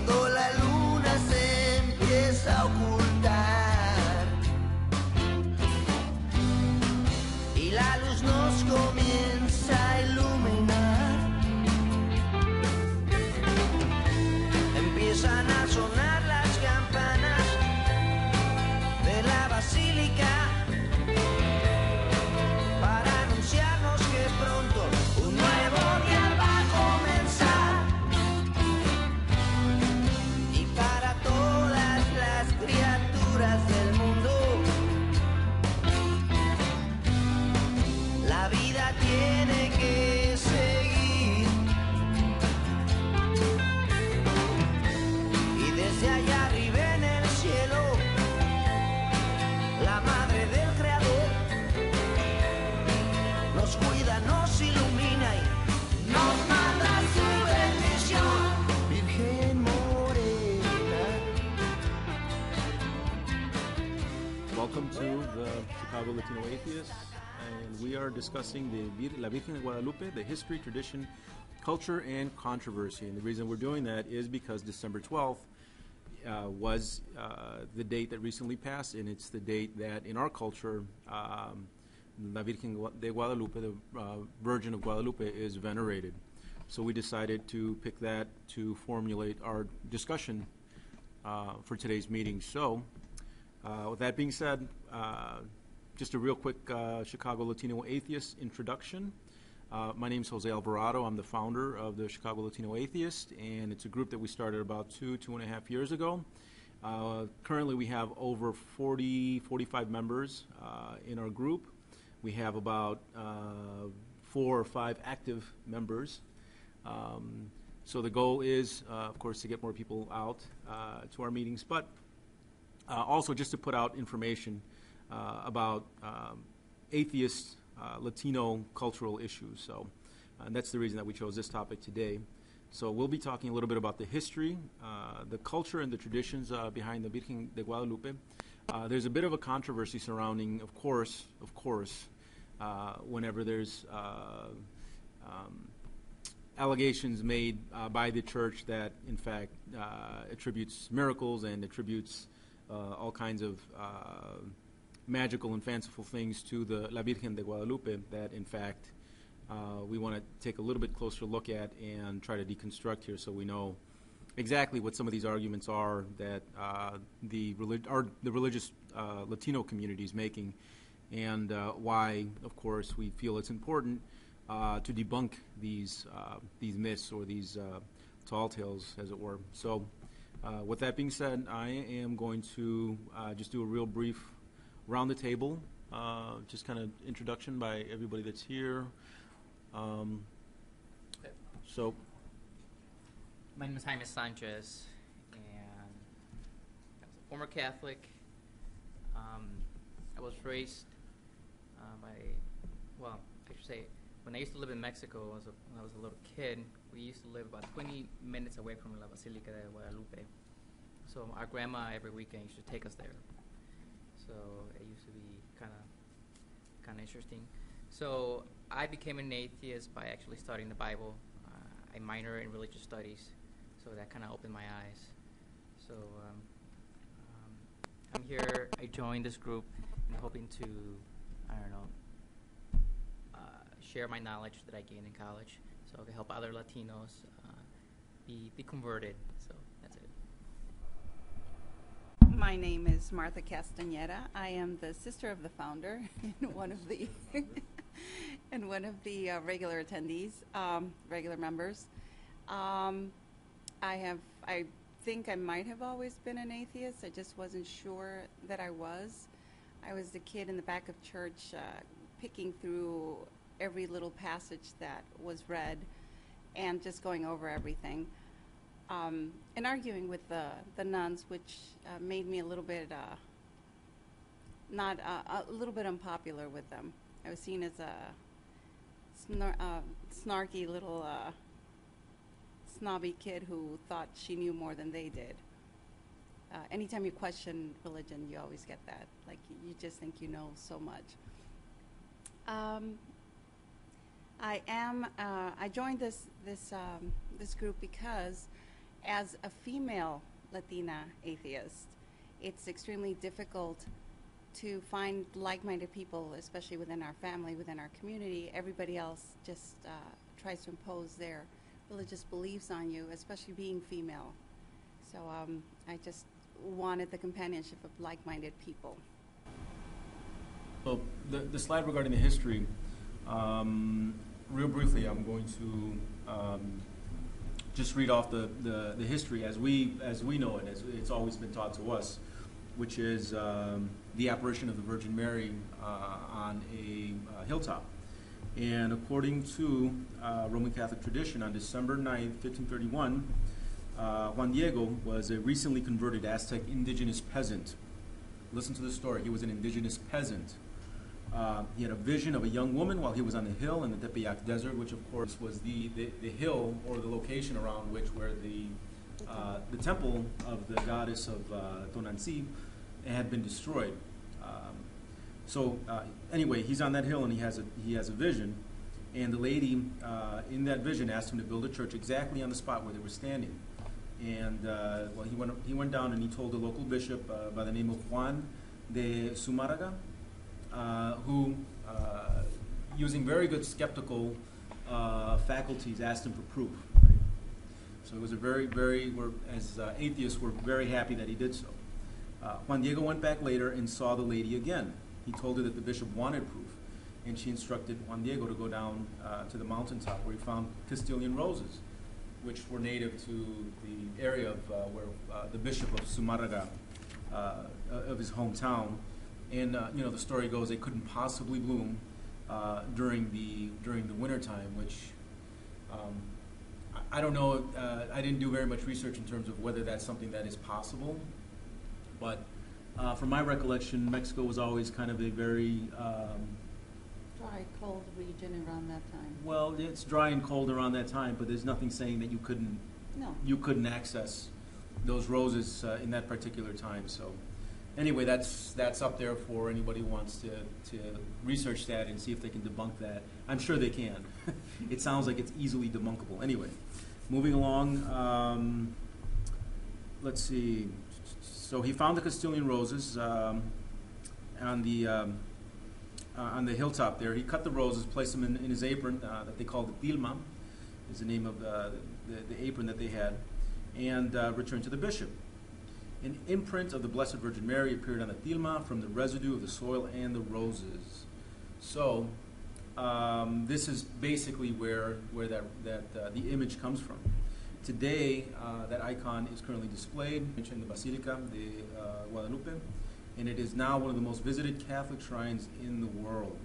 cuando la luna se empieza a ocultar y la luz nos comienza a iluminar, empiezan a sonar las campanas de la basílica para anunciarnos que pronto un nuevo día va a comenzar, y para todas las criaturas del mundo la vida tiene que seguir, y desde allá arriba en el cielo la madre del creador nos cuida, nos ilumina y nos manda su bendición, Virgen Morena. Welcome to the Chicago Latino Atheists, and we are discussing La Virgen de Guadalupe, the history, tradition, culture, and controversy. And the reason we're doing that is because December 12th was the date that recently passed, and it's the date that in our culture, La Virgen de Guadalupe, the Virgin of Guadalupe, is venerated. So we decided to pick that to formulate our discussion for today's meeting. So with that being said, just a real quick Chicago Latino Atheist introduction. My name is Jose Alvarado. I'm the founder of the Chicago Latino Atheist, and it's a group that we started about 2.5 years ago. Currently we have over 45 members in our group. We have about 4 or 5 active members. So the goal is, of course, to get more people out to our meetings, but also just to put out information about atheist Latino cultural issues. So and that's the reason that we chose this topic today. So we'll be talking a little bit about the history, the culture, and the traditions behind the Virgen de Guadalupe. There's a bit of a controversy surrounding, of course, whenever there's allegations made by the church that, in fact, attributes miracles and attributes all kinds of magical and fanciful things to the La Virgen de Guadalupe that, in fact, we want to take a little bit closer look at and try to deconstruct here so we know exactly what some of these arguments are that the religious Latino community is making, and why, of course, we feel it's important to debunk these myths or these tall tales, as it were. So with that being said, I am going to just do a real brief round the table, just kind of introduction by everybody that's here. So, my name is Jaime Sanchez, and I was a former Catholic. I was raised I should say, when I used to live in Mexico, when I was a little kid, we used to live about 20 minutes away from La Basílica de Guadalupe. So our grandma every weekend used to take us there. So it used to be kind of interesting. So I became an atheist by actually studying the Bible. I minored in religious studies, so that kind of opened my eyes. So I'm here. I joined this group and hoping to, share my knowledge that I gained in college, so I can help other Latinos be converted. So that's it. My name is Martha Castañeda. I am the sister of the founder and one of the regular attendees, regular members. I think I might have always been an atheist. I just wasn't sure that I was. I was the kid in the back of church picking through every little passage that was read and just going over everything. And arguing with the nuns, which made me a little bit a little bit unpopular with them. I was seen as a snarky little snobby kid who thought she knew more than they did. Anytime you question religion, you always get that. Like, you just think you know so much. I joined this group because as a female Latina atheist, it's extremely difficult to find like-minded people, especially within our family, within our community. Everybody else just tries to impose their religious beliefs on you, especially being female. So I just wanted the companionship of like-minded people. So the slide regarding the history, real briefly, I'm going to just read off the history as we know it, as it's always been taught to us, which is the apparition of the Virgin Mary on a hilltop. And according to Roman Catholic tradition, on December 9th, 1531, Juan Diego was a recently converted Aztec indigenous peasant. Listen to the story. He was an indigenous peasant. He had a vision of a young woman while he was on the hill in the Tepeyac Desert, which of course was the hill or the location around which where the temple of the goddess of Tonantzin had been destroyed. Anyway, he's on that hill and he has a vision, and the lady in that vision asked him to build a church exactly on the spot where they were standing. And he went down and he told the local bishop by the name of Juan de Zumárraga, who, using very good skeptical faculties, asked him for proof. Right? So it was as atheists, we're very happy that he did so. Juan Diego went back later and saw the lady again. He told her that the bishop wanted proof, and she instructed Juan Diego to go down to the mountaintop where he found Castilian roses, which were native to the area of where the bishop of Zumárraga, of his hometown. And the story goes they couldn't possibly bloom during the wintertime, which I don't know. I didn't do very much research in terms of whether that's something that is possible. But from my recollection, Mexico was always kind of a very Dry, cold region around that time. well, it's dry and cold around that time, but there's nothing saying that you couldn't access those roses in that particular time. So anyway, that's up there for anybody who wants to research that and see if they can debunk that. I'm sure they can. It sounds like it's easily debunkable. Anyway, moving along. Let's see. So he found the Castilian roses on the hilltop there. He cut the roses, placed them in his apron that they called the tilma, is the name of the apron that they had, and returned to the bishop. An imprint of the Blessed Virgin Mary appeared on the tilma from the residue of the soil and the roses. So this is basically where the image comes from. Today, that icon is currently displayed in the Basilica de Guadalupe, and it is now one of the most visited Catholic shrines in the world.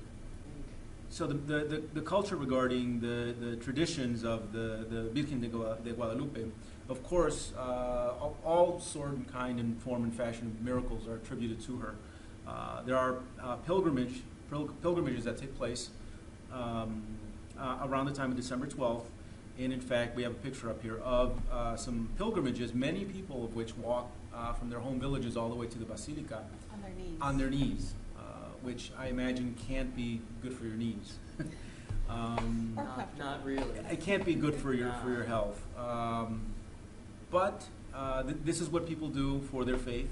So the culture regarding the traditions of the Virgen de Guadalupe, of course, all sort and kind and form and fashion of miracles are attributed to her. There are pilgrimages that take place around the time of December 12th. And in fact, we have a picture up here of some pilgrimages, many people of which walk from their home villages all the way to the Basilica on their knees, which I imagine can't be good for your knees. Not really. It can't be good for your health. But this is what people do for their faith,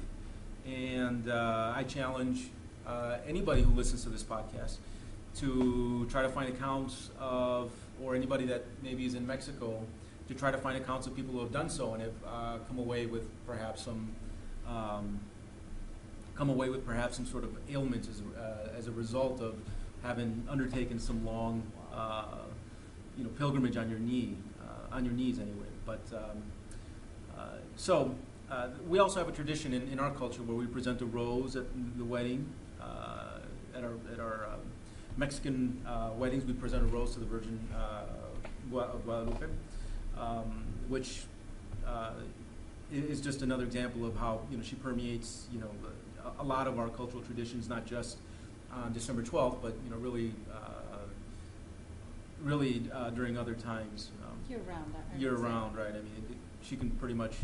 and I challenge anybody who listens to this podcast to try to find accounts of, or anybody that maybe is in Mexico, to try to find accounts of people who have done so and have come away with perhaps some sort of ailment as a result of having undertaken some long pilgrimage on your knees anyway. But we also have a tradition in our culture where we present a rose at the wedding. At our Mexican weddings, we present a rose to the Virgin of Guadalupe, which is just another example of how she permeates a lot of our cultural traditions, not just on December 12th, but really during other times. Year round, right? I mean, she can pretty much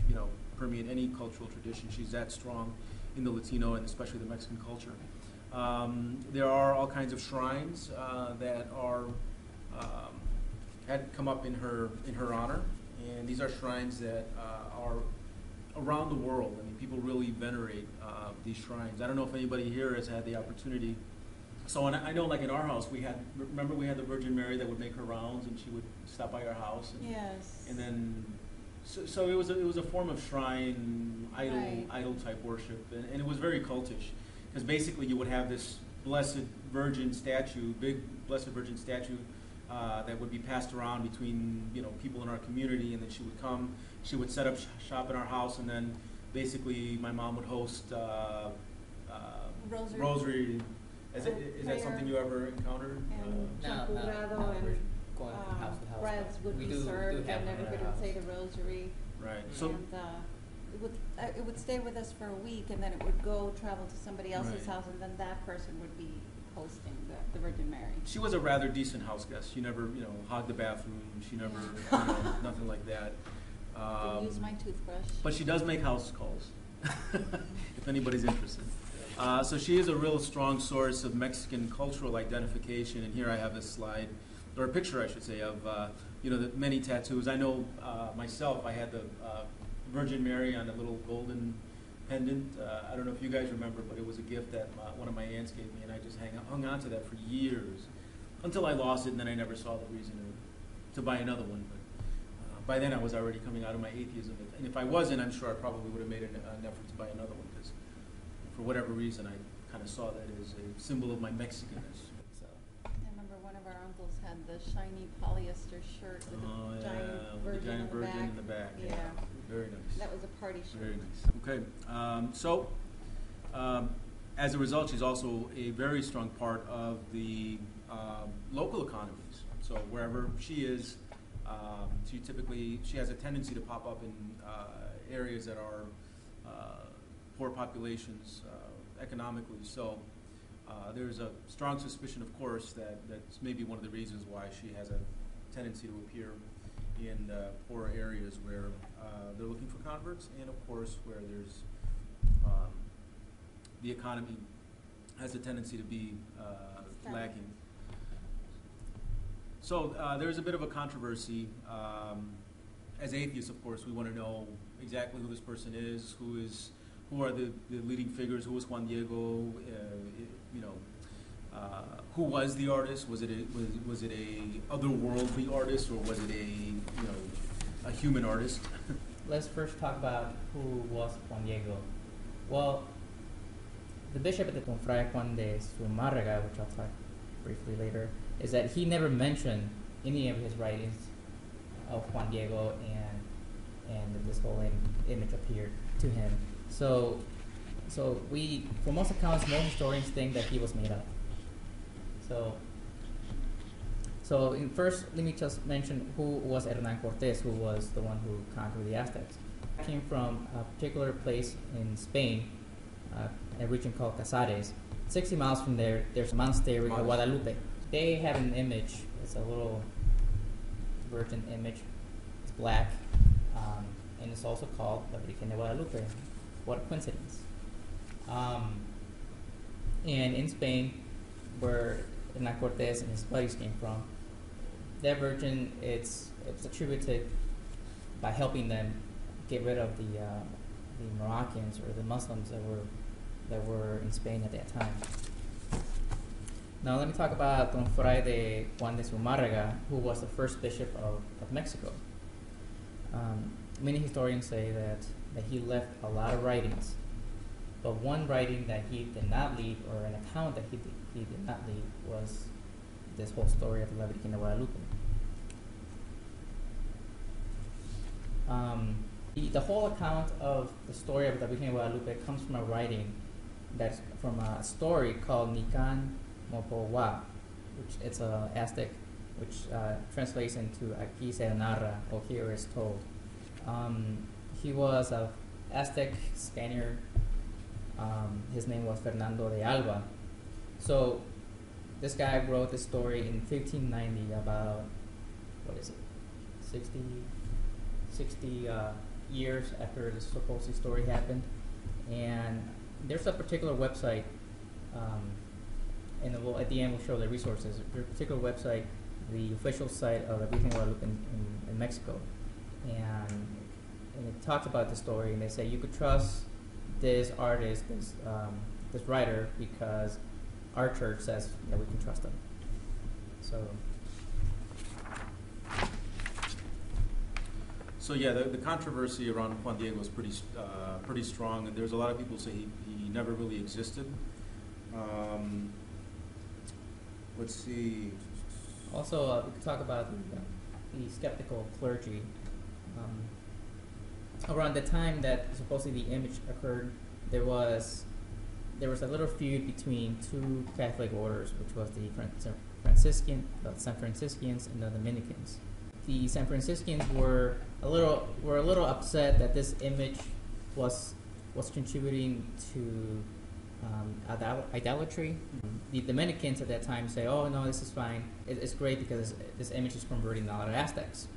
permeate any cultural tradition. She's that strong in the Latino and especially the Mexican culture. There are all kinds of shrines that are had come up in her honor, And these are shrines that are around the world. I mean, people really venerate these shrines. I don't know if anybody here has had the opportunity. So and I know, like in our house, remember we had the Virgin Mary that would make her rounds, and she would stop by our house. And, Yes. And then, so it was a form of shrine, Right. idol type worship, and it was very cultish, because basically you would have this Blessed Virgin statue, big Blessed Virgin statue, that would be passed around between people in our community, and then she would come, she would set up shop in our house, and then basically my mom would host rosary. Is that something you ever encountered? And champurrado and going house to house. breads would We be do served, have and one in our everybody would say house. the rosary. Right. So And it would stay with us for a week, and then it would go travel to somebody else's Right. house, and then that person would be hosting the Virgin Mary. she was a rather decent house guest. She never, hogged the bathroom. She never, nothing like that. Didn't use my toothbrush. But she does make house calls, if anybody's interested. So she is a real strong source of Mexican cultural identification. And here I have a slide, or a picture, I should say, of the many tattoos. I know myself. I had the Virgin Mary on a little golden pendant. I don't know if you guys remember, but it was a gift that one of my aunts gave me, and I just hung on to that for years until I lost it, and then I never saw the reason to buy another one. But by then I was already coming out of my atheism, and if I wasn't, I'm sure I probably would have made an effort to buy another one, because for whatever reason I kind of saw that as a symbol of my Mexicanness. So. I remember one of our uncles had the shiny polyester shirt with a giant with the virgin, giant virgin in the back. Yeah. Very nice. That was a party shirt. Very nice. Okay. As a result, she's also a very strong part of the local economies. So wherever she is, she has a tendency to pop up in areas that are poor populations economically. So there's a strong suspicion, of course, that's maybe one of the reasons why she has a tendency to appear in poor areas where they're looking for converts, and of course where there's the economy has a tendency to be lacking. So there's a bit of a controversy. As atheists, of course, we want to know exactly who this person is, who are the leading figures, who was Juan Diego, who was the artist? Was it a otherworldly artist, or was it a human artist? Let's first talk about who was Juan Diego. Well, the bishop at the Don Fray Juan de Zumárraga, which I'll talk briefly later, is that he never mentioned any of his writings of Juan Diego, and this whole image appeared to him. So we, for most accounts, most historians think that he was made up. So first, let me just mention who was Hernán Cortés, who was the one who conquered the Aztecs. He came from a particular place in Spain, a region called Casares. 60 miles from there, there's a monastery of Guadalupe. They have an image. It's a little virgin image. It's black, and it's also called the Virgen de Guadalupe. What a coincidence. And in Spain, where Hernán Cortés and his buddies came from, that virgin, it's attributed by helping them get rid of the Moroccans or the Muslims that were in Spain at that time. Now let me talk about Don Fray de Juan de Zumárraga, who was the first bishop of Mexico. Many historians say that he left a lot of writings, but one writing that he did not leave, or an account that he did not leave, was this whole story of La Virgen de Guadalupe. The whole account of the story of the Virgen de Guadalupe comes from a writing that's from a story called Nican Mopowa, which it's a Aztec, which translates into Aquí se narra, or here is told. He was an Aztec Spaniard. His name was Fernando de Alba. So this guy wrote this story in 1590, about, 60 years after the supposed story happened. And there's a particular website, and at the end we'll show the resources. There's a particular website, the official site of the Virgen de Guadalupe in Mexico. and it talks about the story, and they say you could trust this artist, this writer, because our church says that we can trust them. So yeah, the controversy around Juan Diego is pretty strong, and there's a lot of people say he never really existed. Let's see. Also, we could talk about the skeptical clergy. Around the time that supposedly the image occurred, there was a little feud between two Catholic orders, which was the San Franciscans and the Dominicans. The San Franciscans were a little upset that this image was contributing to idolatry. The Dominicans at that time say, "Oh no, this is fine. It's great because this image is converting a lot of Aztecs."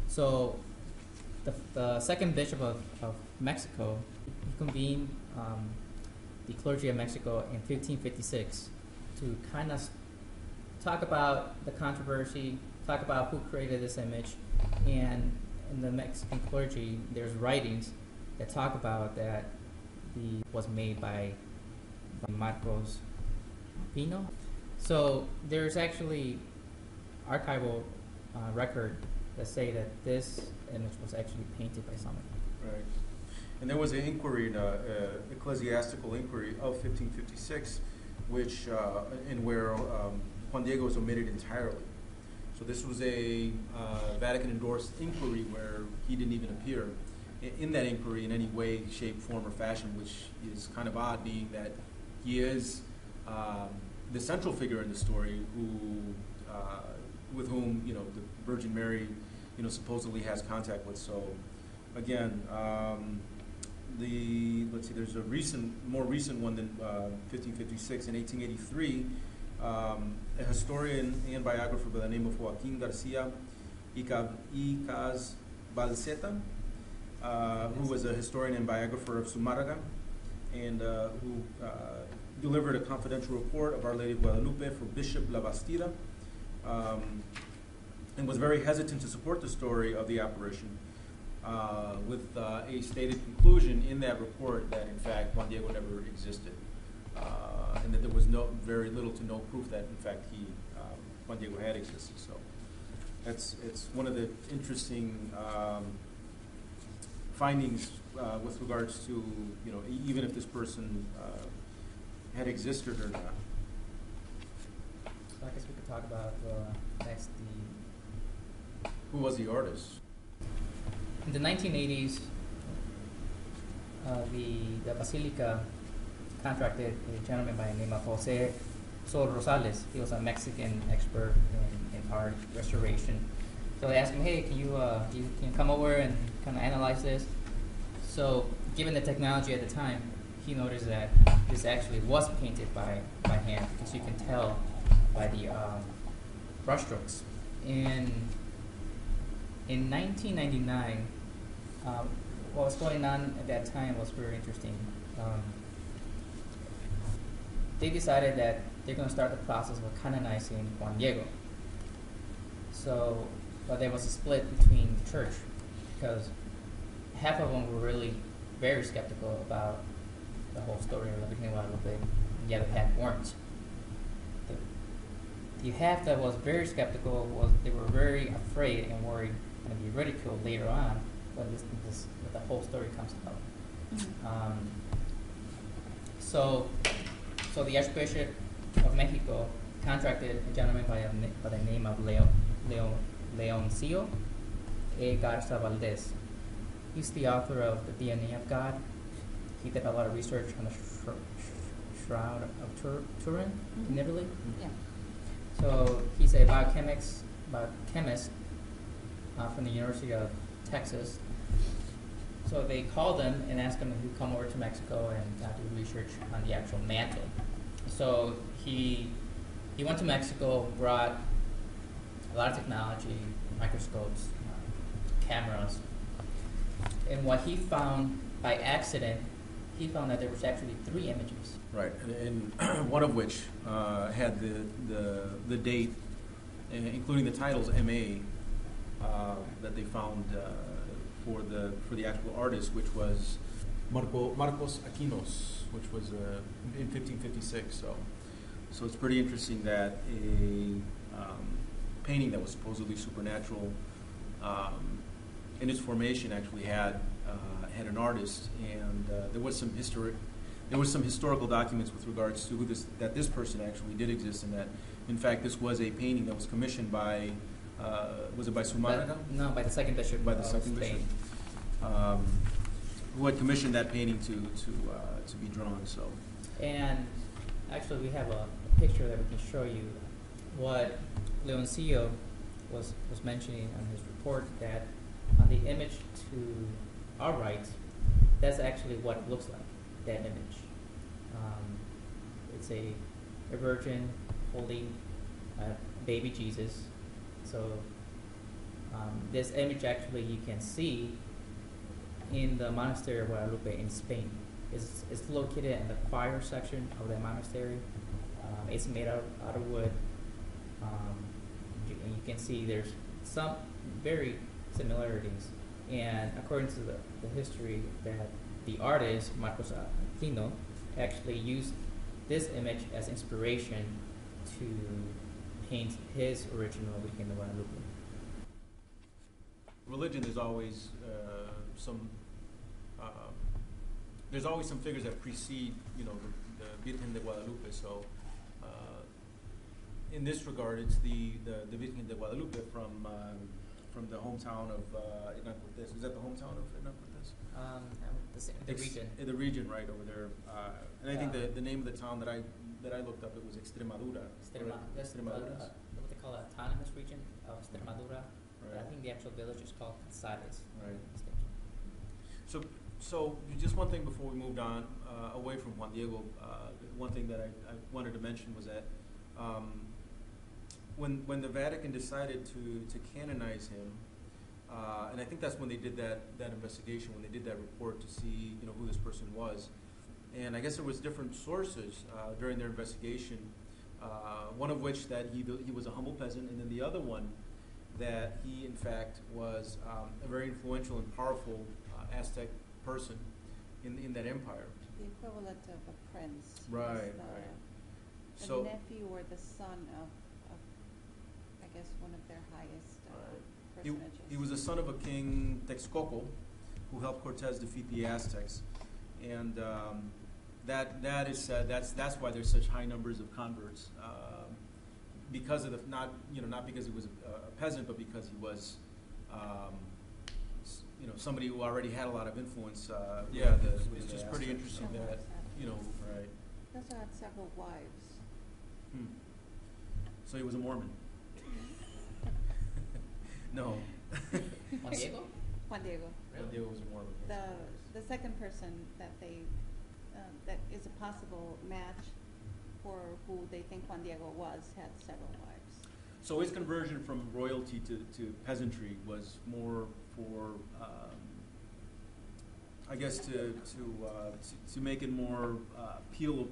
So the second bishop of Mexico convened the clergy of Mexico in 1556 to kind of talk about the controversy, talk about who created this image, and in the Mexican clergy, there's writings that talk about that was made by Marcos Pino. So there's actually archival record that say that this image was actually painted by someone. Right. And there was an inquiry, an ecclesiastical inquiry of 1556, which in where Juan Diego was omitted entirely. So this was a Vatican-endorsed inquiry where he didn't even appear in that inquiry in any way, shape, form, or fashion, which is kind of odd, being that he is the central figure in the story, with whom the Virgin Mary, supposedly has contact with. So, again, let's see, there's a more recent one than 1556. In 1883, a historian and biographer by the name of Joaquin Garcia Icaz Balseta, who was a historian and biographer of Zumárraga, and who delivered a confidential report of Our Lady of Guadalupe for Bishop Labastida, and was very hesitant to support the story of the apparition, with a stated conclusion in that report that, in fact, Juan Diego never existed, and that there was very little to no proof that, in fact, Juan Diego had existed. So it's one of the interesting findings with regards to, even if this person had existed or not. So I guess we could talk about next Who was the artist? In the 1980s, the Basilica contracted a gentleman by the name of Jose Sol Rosales. He was a Mexican expert in art restoration. So they asked him, "Hey, can you come over and kind of analyze this?" So, given the technology at the time, he noticed that this actually was painted by hand, because you can tell by the brushstrokes. In 1999, what was going on at that time was very interesting. They decided that they're going to start the process of canonizing Juan Diego. So, but there was a split between the church, because half of them were really very skeptical about the whole story of the Virgen de Guadalupe, and the other half weren't. The half that was very skeptical they were very afraid and worried going to be ridiculed later on when the whole story comes out. Mm-hmm. So the Archbishop of Mexico contracted a gentleman by the name of Leoncio A. Garza Valdez. He's the author of The DNA of God. He did a lot of research on the Shroud of Turin in Italy. Yeah. So he's a biochemist from the University of Texas. So they called him and asked him to come over to Mexico and do research on the actual mantle. So he went to Mexico, brought a lot of technology, microscopes, cameras, and what he found by accident, he found that there was actually 3 images. Right, and one of which had the date, including the titles MA, that they found for the actual artist, which was Marcos Aquinos, which was in 1556. So it's pretty interesting that a painting that was supposedly supernatural in its formation actually had an artist, and there was some historical documents with regards to that this person actually did exist, and that in fact this was a painting that was commissioned by was it by Sumarna? No, by the second bishop. By the second bishop, who had commissioned that painting to be drawn. So, and actually, we have a picture that we can show you. What Leoncillo was mentioning on his report, that on the image to our right, that's actually what it looks like, that image. It's a virgin holding baby Jesus. So this image actually you can see in the monastery of Guadalupe in Spain. It's located in the choir section of the monastery. It's made out of wood. And you can see there's some very similarities. And according to the history, that the artist, Marcos Aquino, actually used this image as inspiration to paint his original Virgen de Guadalupe. Religion is always there's always some figures that precede, the Virgen de Guadalupe. So, in this regard, it's the Virgen de Guadalupe from the hometown of Hernán Cortés. Is that the hometown of Hernán Cortés? The region. In the region, right over there. And I think the name of the town that I looked up, it was Extremadura. That's what they call an autonomous region of Extremadura. Right. I think the actual village is called Casares. Right. So just one thing before we moved on away from Juan Diego. One thing that I wanted to mention was that when the Vatican decided to canonize him, and I think that's when they did that investigation, when they did that report to see who this person was, and I guess there was different sources during their investigation. One of which that he was a humble peasant, and then the other one that he in fact was a very influential and powerful Aztec person in that empire. The equivalent of a prince. Right, right. The So nephew or the son of I guess, one of their highest personages. he was the son of a king, Texcoco, who helped Cortés defeat the Aztecs, and that is said. That's why there's such high numbers of converts, because of not because he was a peasant, but because he was somebody who already had a lot of influence. It's just pretty interesting that right. He also had several wives. So he was a Mormon. No. Juan Diego? Juan Diego. Juan Diego was a Mormon. The second person that they that is a possible match for who they think Juan Diego was had several wives. So his conversion from royalty to peasantry was more for, I guess, to make it more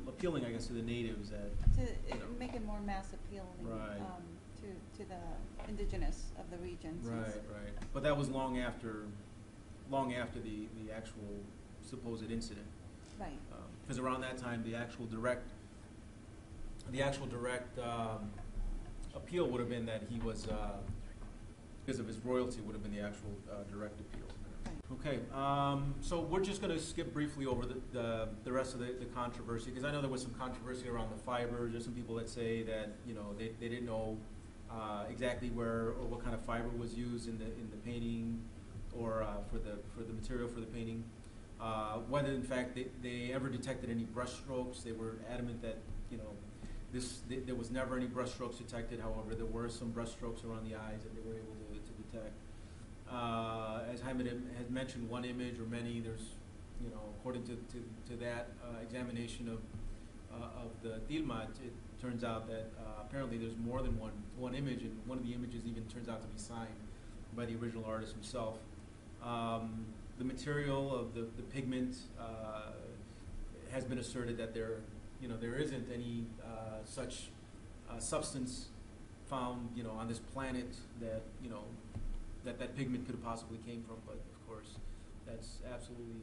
appealing, I guess, to the natives. Make it more mass appealing, right. To the indigenous of the regions. Right. But that was long after the actual supposed incident. Right. Because around that time, the actual direct appeal would have been that he was, because of his royalty, would have been the actual direct appeal. Right. Okay, so we're just going to skip briefly over the rest of the controversy, because I know there was some controversy around the fibers. There's some people that say that they didn't know exactly where or what kind of fiber was used in the painting, or for the material for the painting. Whether in fact they ever detected any brush strokes. They were adamant that there was never any brush strokes detected. However, there were some brush strokes around the eyes that they were able to detect. As Jaime had mentioned, one image or many. There's according to that examination of the tilma, it turns out that apparently there's more than one image, and one of the images even turns out to be signed by the original artist himself. The material of the pigment has been asserted that there isn't any such substance found on this planet that that pigment could have possibly came from, but of course, that's absolutely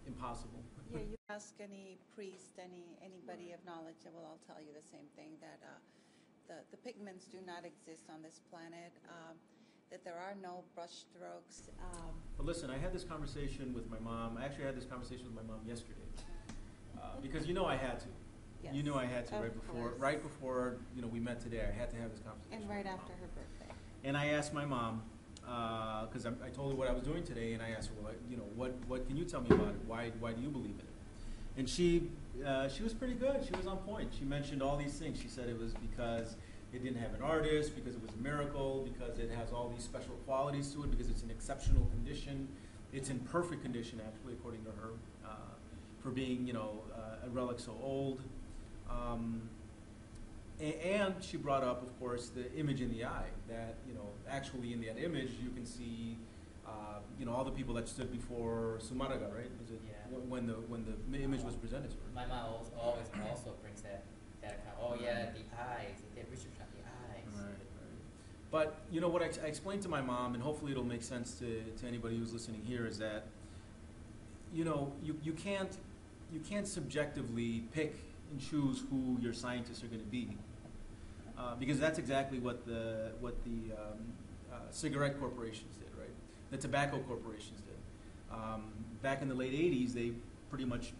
impossible. Yeah, you ask any priest, anybody of knowledge, they will all tell you the same thing, that the pigments do not exist on this planet, that there are no brush strokes. But listen, I had this conversation with my mom. I actually had this conversation with my mom yesterday, because I had to. Yes, You knew I had to of right course. before we met today. I had to have this conversation. And right after her birthday. And I asked my mom, because I told her what I was doing today, and I asked her, well, what can you tell me about it? Why do you believe in it? And she was pretty good. She was on point. She mentioned all these things. She said it was because it didn't have an artist, because it was a miracle, because it has all these special qualities to it, because it's an exceptional condition. It's in perfect condition, actually, according to her, for being, a relic so old. And she brought up, of course, the image in the eye, that, actually in that image you can see, all the people that stood before Sumaraga, right? Was it Yeah. when the image was presented to her? My mom always also brings that account. Oh yeah, the eyes. They did research on the eyes. Right. But what I explained to my mom, and hopefully it'll make sense to anybody who's listening here, is that you can't subjectively pick and choose who your scientists are going to be, because that's exactly what the cigarette corporations did, right? The tobacco corporations did. Back in the late '80s, they pretty much,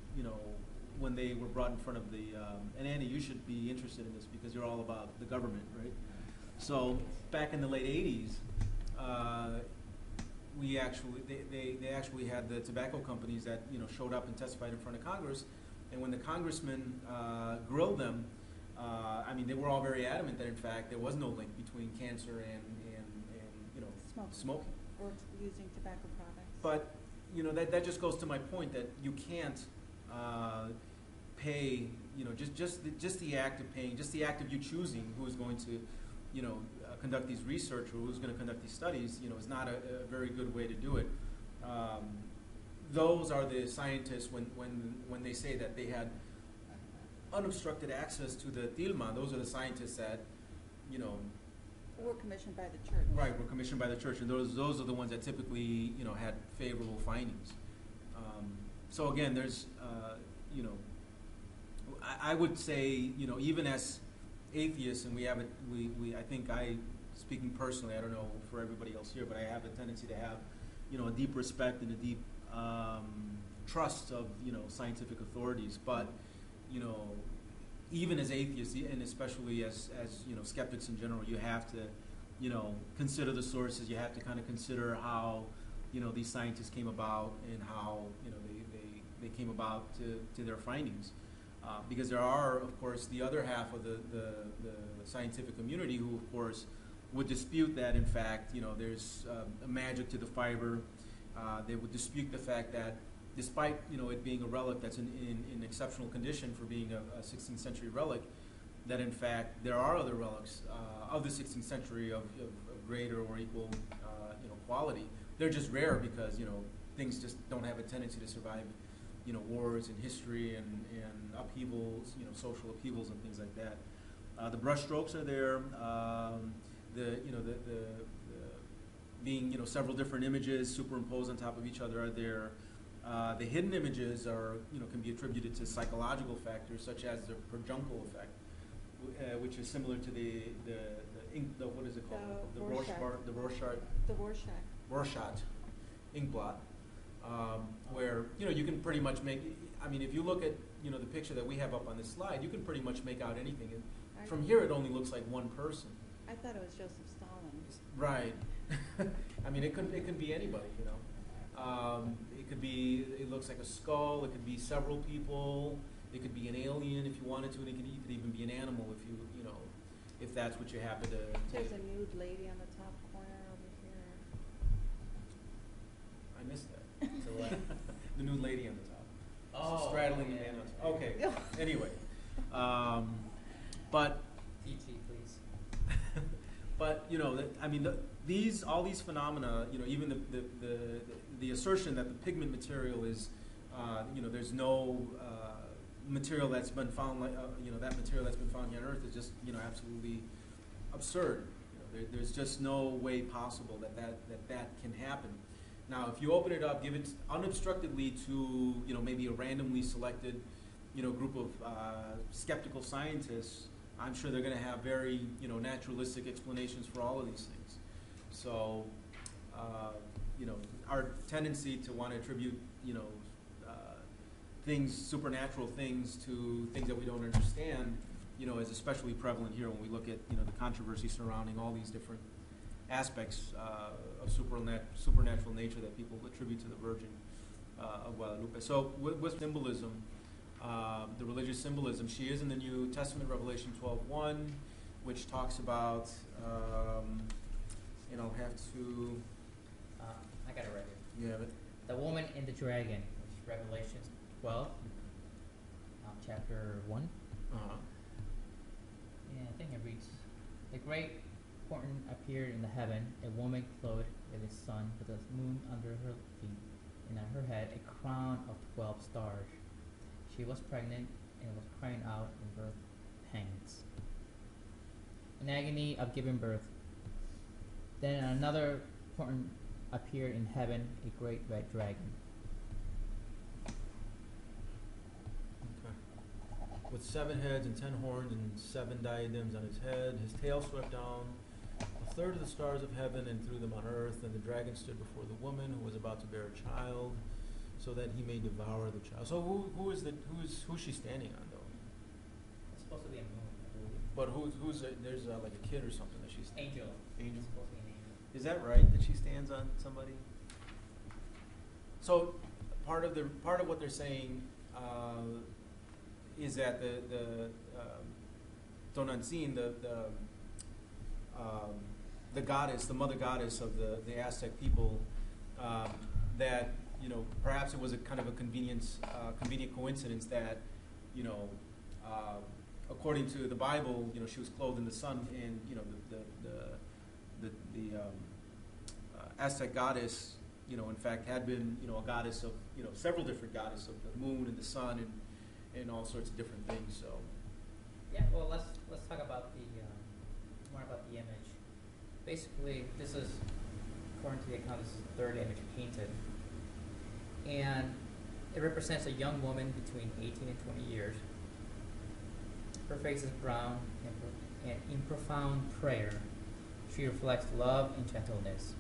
when they were brought in front of the and Andy, you should be interested in this because you're all about the government, right? So back in the late '80s, they actually had the tobacco companies that showed up and testified in front of Congress, and when the congressmen grilled them, they were all very adamant that in fact there was no link between cancer and smoking. Or using tobacco products. But that just goes to my point that you can't pay just the act of paying, just the act of you choosing who is going to conduct these research or who's going to conduct these studies is not a very good way to do it. Those are the scientists when they say that they had unobstructed access to the tilma. Those are the scientists that Were commissioned by the church. Right, were commissioned by the church, and those are the ones that typically, had favorable findings. So again, there's, I would say, even as atheists, and I think speaking personally, I don't know for everybody else here, but I have a tendency to have, a deep respect and a deep trust of, scientific authorities. But, even as atheists, and especially as skeptics in general, you have to, consider the sources. You have to kind of consider how, these scientists came about and how, they came about to their findings. Because there are, of course, the other half of the scientific community who, of course, would dispute that, in fact, there's a magic to the fiber. They would dispute the fact that despite, it being a relic that's in exceptional condition for being a 16th century relic, that in fact there are other relics of the 16th century of greater or equal, quality. They're just rare because, things just don't have a tendency to survive, wars and history and upheavals, social upheavals and things like that. The brush strokes are there. The being, several different images superimposed on top of each other are there. The hidden images are, can be attributed to psychological factors such as the perjuncal effect, which is similar to what is it called? The Rorschach ink blot, where you can pretty much make. If you look at the picture that we have up on this slide, you can pretty much make out anything. And from here, it only looks like one person. I thought it was Joseph Stalin. Right. It could be anybody. It could be. It looks like a skull. It could be several people. It could be an alien if you wanted to, and it could even be an animal if that's what you happen to. There's a nude lady on the top corner over here. I missed that. So, the nude lady on the top. Oh, straddling the yeah. man on top. Okay. Anyway, but. PT, please. But all these phenomena, even the assertion that the pigment material is, there's no material that's been found that material that's been found here on Earth is just absolutely absurd. There's just no way possible that can happen. Now, if you open it up, give it unobstructedly to maybe a randomly selected group of skeptical scientists, I'm sure they're going to have very naturalistic explanations for all of these things. So, our tendency to want to attribute supernatural things to things that we don't understand, is especially prevalent here when we look at the controversy surrounding all these different aspects of supernatural nature that people attribute to the Virgin of Guadalupe. So with symbolism, the religious symbolism, she is in the New Testament, Revelation 12:1, which talks about, and I'll have to... I got it right here. You have it? The woman and the dragon, which is Revelation 12, chapter 1. Uh-huh. Yeah, I think it reads, the great horn appeared in the heaven, a woman clothed with the sun, with the moon under her feet, and on her head a crown of 12 stars. She was pregnant and was crying out in birth pangs, in agony of giving birth. Then another horn appeared in heaven, a great red dragon. With 7 heads and 10 horns and 7 diadems on his head, his tail swept down a third of the stars of heaven and threw them on earth. And the dragon stood before the woman who was about to bear a child, so that he may devour the child. So who's she standing on, though? It's supposed to be a moon, I believe. But there's like a kid or something that she's Angel. Angel. It's supposed to be an angel. Is that right that she stands on somebody? So part of what they're saying is that the Tonantzin, the goddess, the mother goddess of the Aztec people, that perhaps it was a kind of a convenient coincidence that according to the Bible, she was clothed in the sun, and the Aztec goddess, in fact, had been a goddess of several different goddesses of the moon and the sun and all sorts of different things. So Yeah, well, let's talk about more about the image. Basically, this is, according to the account, this is the third image painted, and it represents a young woman between 18 and 20 years. Her face is brown, and in profound prayer, she reflects love and gentleness.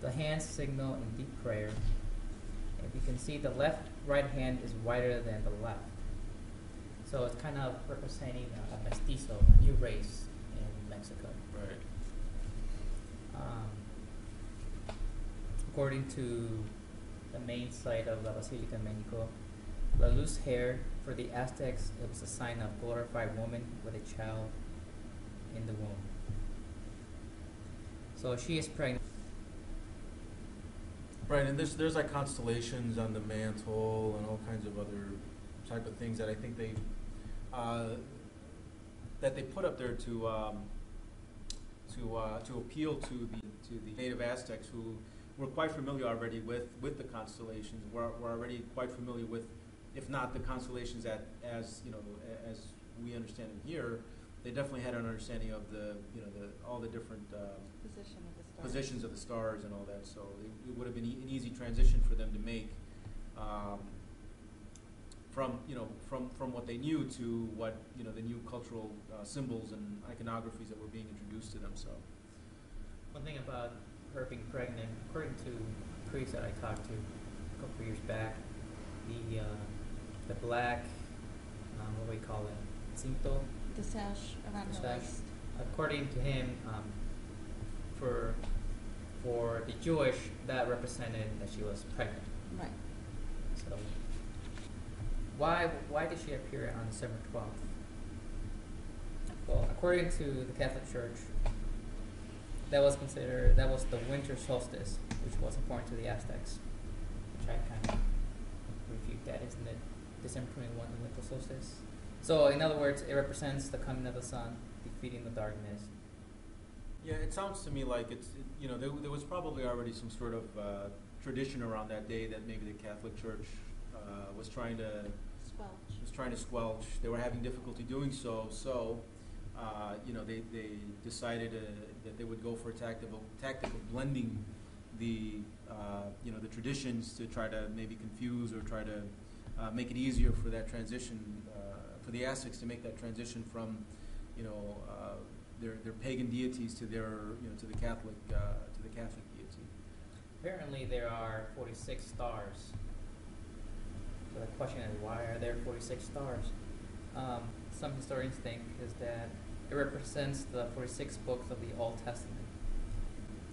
The hands signal in deep prayer. If you can see, the right hand is wider than the left. So it's kind of representing a mestizo, a new race in Mexico. right. According to the main site of La Basilica in Mexico, the loose hair for the Aztecs, it was a sign of glorified woman with a child in the womb. So she is pregnant. Right, and there's like constellations on the mantle and all kinds of other type of things that I think they put up there to appeal to the native Aztecs who were quite familiar already with the constellations. Were already quite familiar with, if not the constellations as we understand them here, they definitely had an understanding of all the different positions of the stars and all that. So it would have been an easy transition for them to make from what they knew to what the new cultural symbols and iconographies that were being introduced to them. So One thing about her being pregnant, according to priests that I talked to a couple years back, the black, what do we call it, cinto, The sash around the her sash. waist. According to him, for the Jewish, that represented that she was pregnant. Right. So why did she appear on December 12th? Well, according to the Catholic Church, that was the winter solstice, which was important to the Aztecs, which I kind of refute that, isn't it? December 21, the winter solstice. So in other words, it represents the coming of the sun, defeating the darkness. yeah, it sounds to me like there was probably already some sort of tradition around that day that maybe the Catholic Church was trying to Squelch. squelch. They were having difficulty doing so. So they decided that they would go for a tactic of blending the the traditions to try to maybe confuse or try to make it easier for that transition for the Aztecs to make that transition from their pagan deities to their to the Catholic deity. Apparently there are 46 stars. So the question is, why are there 46 stars? Some historians think is that it represents the 46 books of the Old Testament.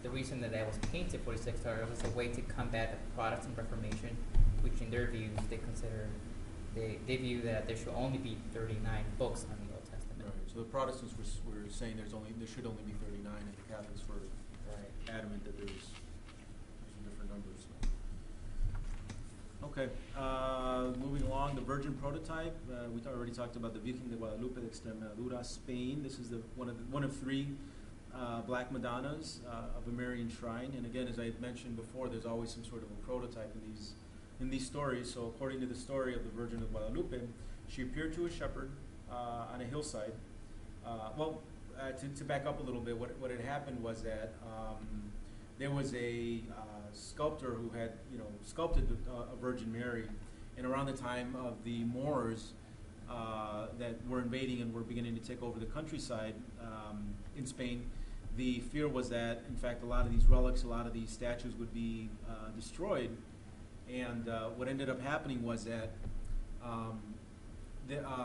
The reason that was painted 46 stars was a way to combat the Protestant Reformation, which in their views they view that there should only be 39 books on the Old Testament. Right. So the Protestants were saying there should only be 39, and the Catholics were adamant that there's different numbers. Okay, moving along, the Virgin prototype. We already talked about the Virgen de Guadalupe de Extremadura, Spain. This is one of three Black Madonnas of a Marian shrine. And again, as I had mentioned before, there's always some sort of a prototype in these stories. So according to the story of the Virgin of Guadalupe, she appeared to a shepherd on a hillside. To back up a little bit, what had happened was that there was a sculptor who had sculpted a Virgin Mary, and around the time of the Moors that were invading and were beginning to take over the countryside in Spain, the fear was that in fact a lot of these relics, a lot of these statues would be destroyed. And what ended up happening was that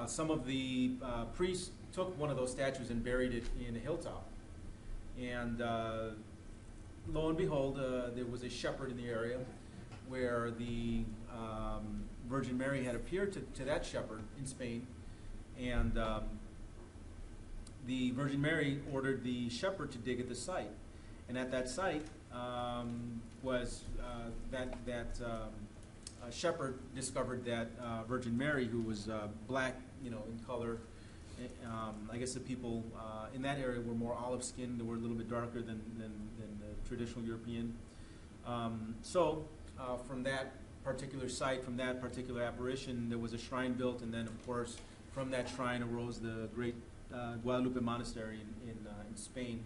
some of the priests took one of those statues and buried it in a hilltop. And lo and behold, there was a shepherd in the area where the Virgin Mary had appeared to that shepherd in Spain. And the Virgin Mary ordered the shepherd to dig at the site. And at that site was shepherd discovered that Virgin Mary, who was black, in color. I guess the people in that area were more olive-skinned. They were a little bit darker than the traditional European. So from that particular site, from that particular apparition, there was a shrine built, and then, of course, from that shrine arose the great Guadalupe Monastery in Spain.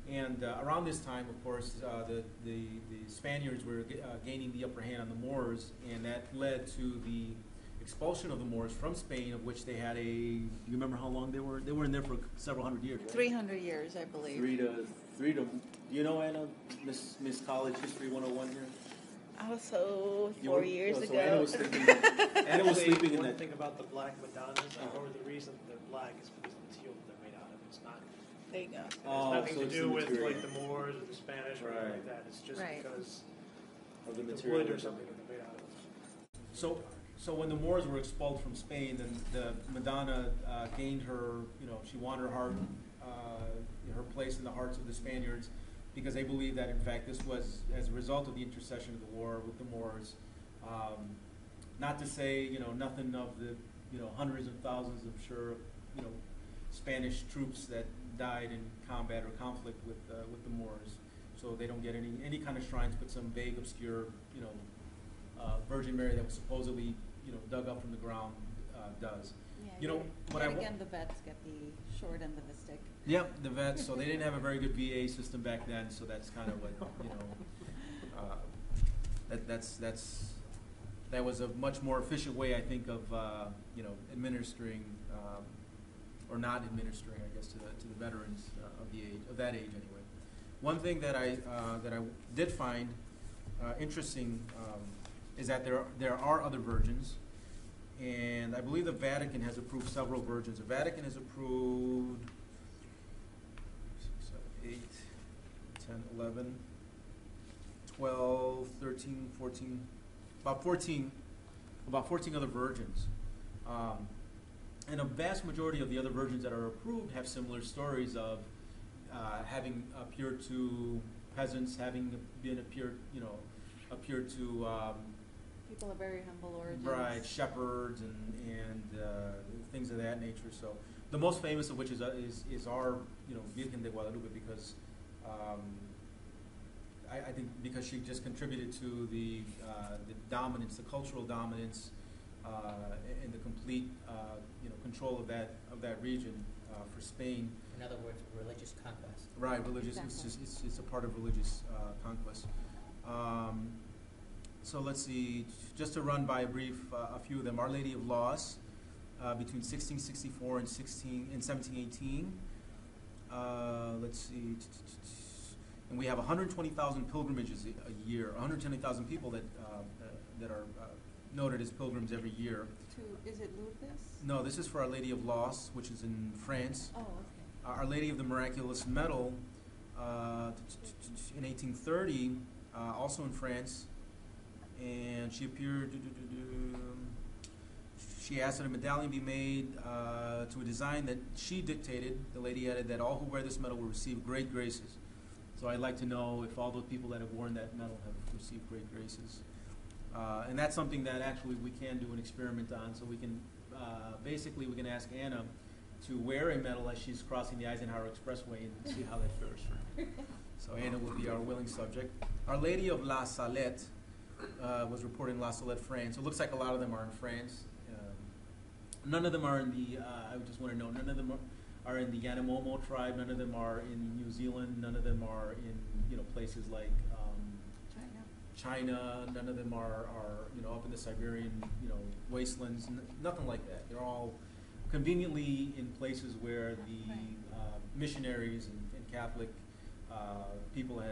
And around this time, of course, the Spaniards were gaining the upper hand on the Moors, and that led to the expulsion of the Moors from Spain, of which they had you remember how long they were? They were in there for several hundred years, right? 300 years, I believe. Three to, do you know, Anna, Miss College History 101 here? Also, 4 years ago. Anna was sleeping in One that. thing about the Black Madonnas, or the reason they're black is because of the material that they're made out of. It's not. There you go. It has nothing so to it's do the with material. like the Moors or the Spanish or anything like that. It's just Right. because Of the the material. wood or something that they're made out of. So when the Moors were expelled from Spain, then the Madonna gained her, she won her heart, her place in the hearts of the Spaniards, because they believed that in fact this was as a result of the intercession of the war with the Moors. Not to say, nothing of the, hundreds of thousands, I'm sure, Spanish troops that died in combat or conflict with the Moors. So they don't get any kind of shrines, but some vague, obscure, Virgin Mary that was supposedly, dug up from the ground does. Yeah, what yet I again, the vets get the short end of the stick. Yep, the vets. So they didn't have a very good VA system back then. So that's kind of what that was a much more efficient way, I think, of administering or not administering, I guess, to the veterans of that age anyway. One thing that I did find interesting is that there are other virgins. And I believe the Vatican has approved several virgins. The Vatican has approved 6, 7, 8, 10, 11, 12, 13, 14, about 14 other virgins. And a vast majority of the other virgins that are approved have similar stories of having appeared to peasants, having appeared to People of very humble origins. right, shepherds and things of that nature. So the most famous of which is our Virgen de Guadalupe, because I think because she just contributed to the dominance, the cultural dominance, and the complete control of that region for Spain. In other words, religious conquest. Right, religious. Exactly. It's a part of religious conquest. So let's see. Just to run by a few of them. Our Lady of Loss, between 1664 and 1718. Let's see. And we have 120,000 pilgrimages a year. 120,000 people that are noted as pilgrims every year. Is it Lourdes? No, this is for Our Lady of Loss, which is in France. Oh, okay. Our Lady of the Miraculous Medal in 1830, also in France, and she appeared. She asked that a medallion be made to a design that she dictated. The lady added that all who wear this medal will receive great graces. So I'd like to know if all the people that have worn that medal have received great graces. And that's something that actually we can do an experiment on. So we can basically we can ask Anna to wear a medal as she's crossing the Eisenhower Expressway and see how that fares for her. So Anna will be our willing subject. Our Lady of La Salette was reported in La Salette, France. So it looks like a lot of them are in France. None of them are in the, I just want to know, none of them are in the Yanomamo tribe. None of them are in New Zealand. None of them are in, places like China. None of them are up in the Siberian, wastelands. Nothing like that. They're all conveniently in places where the missionaries and Catholic people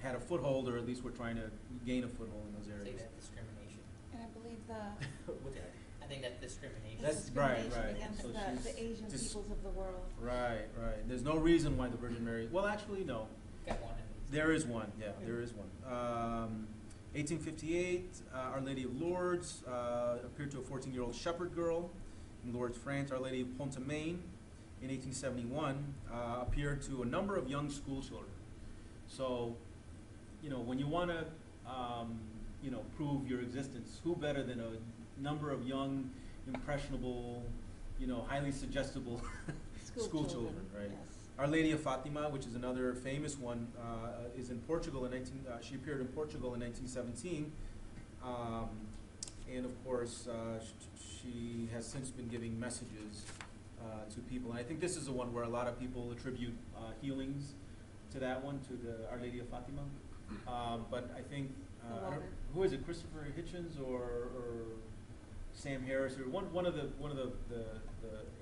had a foothold, or at least were trying to gain a foothold in those I areas. think that's discrimination. And I believe I think that's discrimination. That's right. against So the Asian peoples of the world. Right. There's no reason why the Virgin Mary. Well, actually, no. Got one at least. There is one. Yeah, there is one. 1858, Our Lady of Lourdes appeared to a 14-year-old shepherd girl in Lourdes, France. Our Lady of Pont-Main in 1871 appeared to a number of young school children. So, when you want to, prove your existence, who better than a number of young, impressionable, highly suggestible school children, right? Yes. Our Lady of Fatima, which is another famous one, is in Portugal she appeared in Portugal in 1917, and of course she has since been giving messages to people. And I think this is the one where a lot of people attribute healings to that one, to the Our Lady of Fatima. But I think who is it? Christopher Hitchens or Sam Harris, or one of the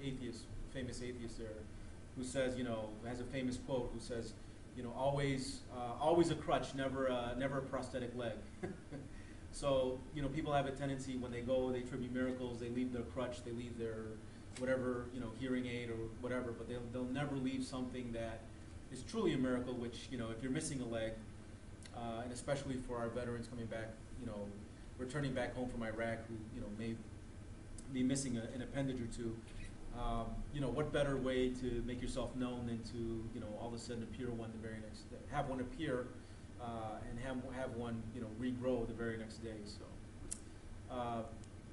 atheists, famous atheists there, who says, has a famous quote, who says, always a crutch, never a prosthetic leg. So, people have a tendency when they go, they attribute miracles, they leave their crutch, they leave their whatever, hearing aid or whatever, but they'll never leave something that is truly a miracle, which, if you're missing a leg, and especially for our veterans coming back, returning back home from Iraq, who, may be missing an appendage or two, what better way to make yourself known than to, all of a sudden appear one the very next day, have one appear, and have one, regrow the very next day.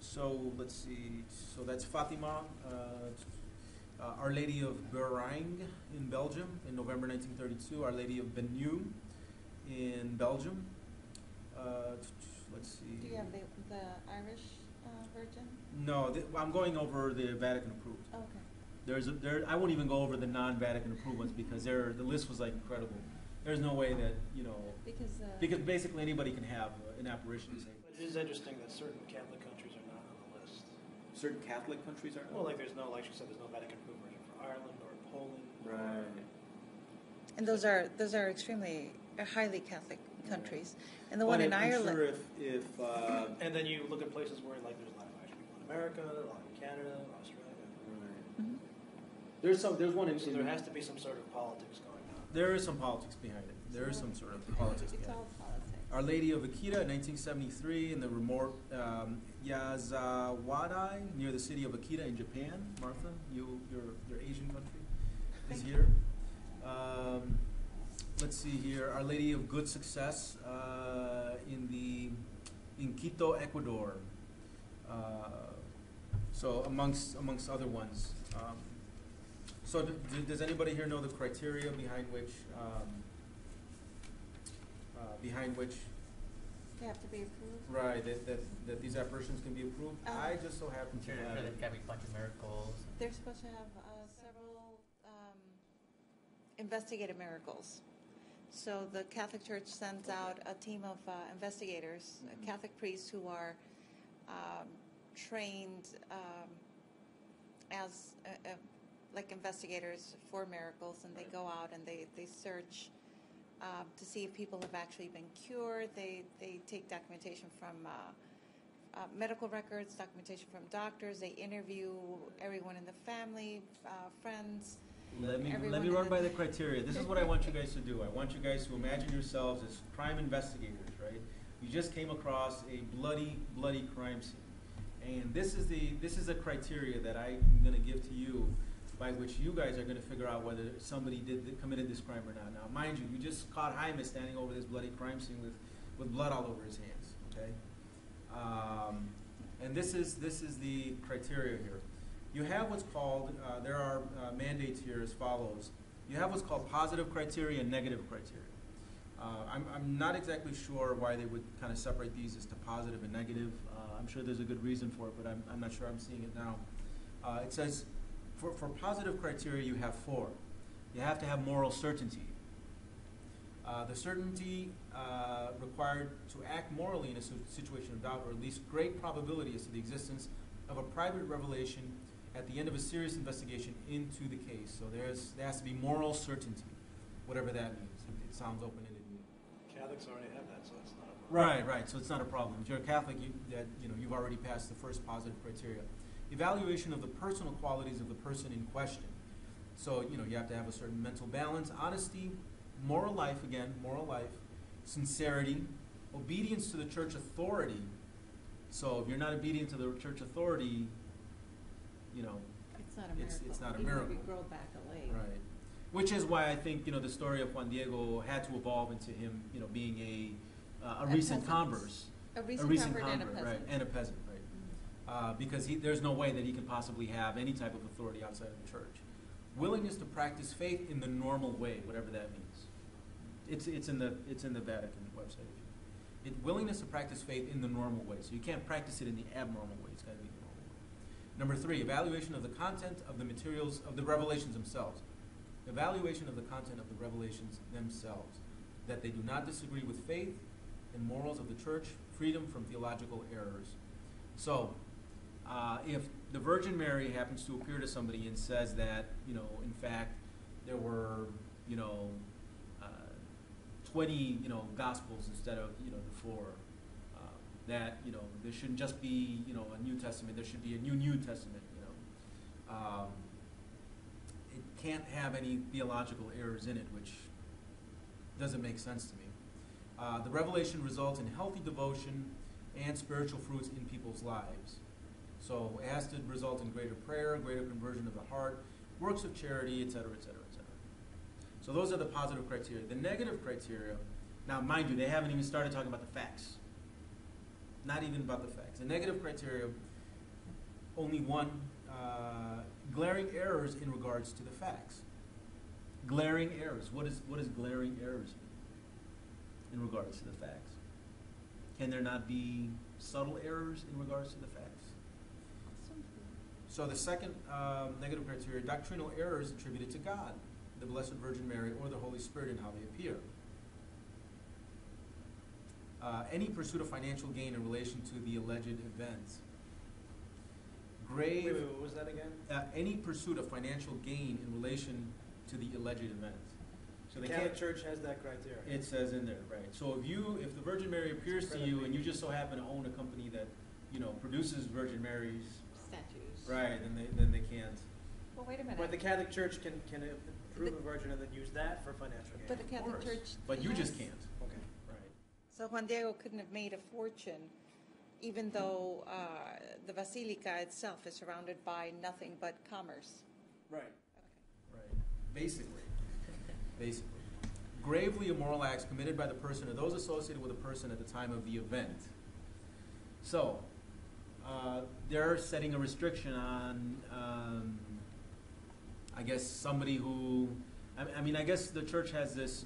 So let's see. So that's Fatima, Our Lady of Beraing in Belgium in November 1932. Our Lady of Benu in Belgium. Let's see. Do you have the Irish Virgin? No, I'm going over the Vatican approved. Okay. I won't even go over the non-Vatican approved ones because the list was like incredible. There's no way that because basically anybody can have an apparition. It is interesting that certain Catholic countries are not on the list. Certain Catholic countries are. Well, like you said, there's no Vatican approved version for Ireland or Poland. Right. And those are extremely highly Catholic countries. And the one in Ireland. I'm sure if and then you look at places where there's a lot of Irish people in America, a lot in Canada, Australia. right. Mm-hmm. There's one in. So there has to be some sort of politics going on. There is some politics behind it. There is some sort of politics It's behind all it. politics. Our Lady of Akita in 1973 in the remote Yazawadai near the city of Akita in Japan. Martha, your Asian country is here. Let's see here. Our Lady of Good Success in Quito, Ecuador. So amongst other ones. So does anybody here know the criteria behind which They have to be approved. right that these apparitions can be approved? I just so happen to Sure, have there's got to be a bunch of miracles. They're supposed to have investigative miracles. So the Catholic Church sends out a team of investigators, Catholic priests who are trained as like investigators for miracles, and they go out and they search to see if people have actually been cured. They take documentation from medical records, documentation from doctors. They interview everyone in the family, friends. Let me run by the criteria. This is what I want you guys to do. I want you guys to imagine yourselves as crime investigators, right? You just came across a bloody crime scene. And this is a criteria that I'm going to give to you by which you guys are going to figure out whether somebody committed this crime or not. Now, mind you, you just caught Jaime standing over this bloody crime scene with blood all over his hands, okay? And this is the criteria here. You have what's called, there are mandates here as follows. You have what's called positive criteria and negative criteria. I'm not exactly sure why they would kind of separate these as to positive and negative. I'm sure there's a good reason for it, but I'm not sure I'm seeing it now. It says, for positive criteria, you have 4. You have to have moral certainty. The certainty required to act morally in a situation of doubt, or at least great probability as to the existence of a private revelation at the end of a serious investigation into the case. So there has to be moral certainty, whatever that means. It sounds open-ended to me. Catholics already have that, so it's not a problem. Right. So it's not a problem. If you're a Catholic, you've already passed the first positive criteria. Evaluation of the personal qualities of the person in question. So you have to have a certain mental balance, honesty, moral life, sincerity, obedience to the church authority. So if you're not obedient to the church authority, It's not a miracle. it's not a Even if miracle. you grow back a leg. Right. Which is why I think the story of Juan Diego had to evolve into him being a recent peasant. convert. A recent convert and a right, peasant. and a peasant, right? Because there's no way that he can possibly have any type of authority outside of the church. Willingness to practice faith in the normal way, whatever that means. It's in the Vatican website. Willingness to practice faith in the normal way. So you can't practice it in the abnormal way. It's got to be the normal way. Number 3, evaluation of the content of the materials of the revelations themselves. Evaluation of the content of the revelations themselves. That they do not disagree with faith and morals of the church, freedom from theological errors. So, if the Virgin Mary happens to appear to somebody and says that, in fact, there were, 20, Gospels instead of, the 4, that, there shouldn't just be, a New Testament, there should be a New Testament, it can't have any theological errors in it, which doesn't make sense to me. The revelation results in healthy devotion and spiritual fruits in people's lives. So it has to result in greater prayer, greater conversion of the heart, works of charity, etc., etc., etc. So those are the positive criteria. The negative criteria, now mind you, they haven't even started talking about the facts. Not even about the facts. The negative criteria, only one, glaring errors in regards to the facts. Glaring errors. What is glaring errors in regards to the facts? Can there not be subtle errors in regards to the facts? So the second negative criteria, doctrinal errors attributed to God, the Blessed Virgin Mary, or the Holy Spirit in how they appear. Any pursuit of financial gain in relation to the alleged events. Grave. Wait, what was that again? Any pursuit of financial gain in relation to the alleged events. So The they Catholic can't. Church has that criteria. It says in there, right? So if the Virgin Mary appears to you and you just so happen to own a company that produces Virgin Marys, Statues. right? Then they can't. Well, wait a minute. But the Catholic Church can approve a virgin and then use that for financial gain. But the Catholic Of course. Church. But you just has- can't. Okay. Right. So Juan Diego couldn't have made a fortune, even though the Basilica itself is surrounded by nothing but commerce. Right. Right. Basically. Gravely immoral acts committed by the person or those associated with the person at the time of the event. So, they're setting a restriction on, I guess, somebody who, I guess the church has this,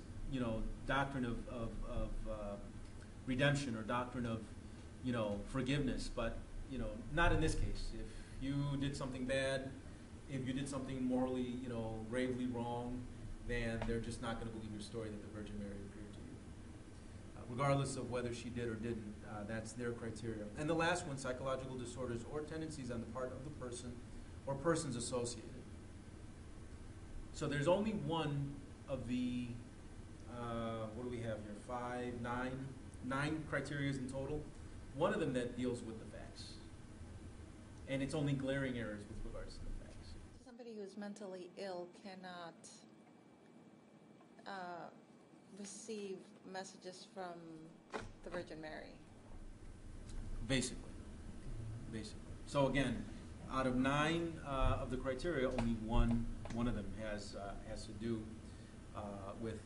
doctrine of redemption or doctrine of, forgiveness, but, not in this case. If you did something bad, if you did something morally, gravely wrong, then they're just not going to believe your story that the Virgin Mary appeared to you. Regardless of whether she did or didn't, that's their criteria. And the last one, psychological disorders or tendencies on the part of the person or persons associated. So there's only one of the, what do we have here, nine criteria in total. One of them that deals with the facts. And it's only glaring errors with regards to the facts. Somebody who's mentally ill cannot receive messages from the Virgin Mary. Basically. So again, out of 9 of the criteria, only one of them has to do with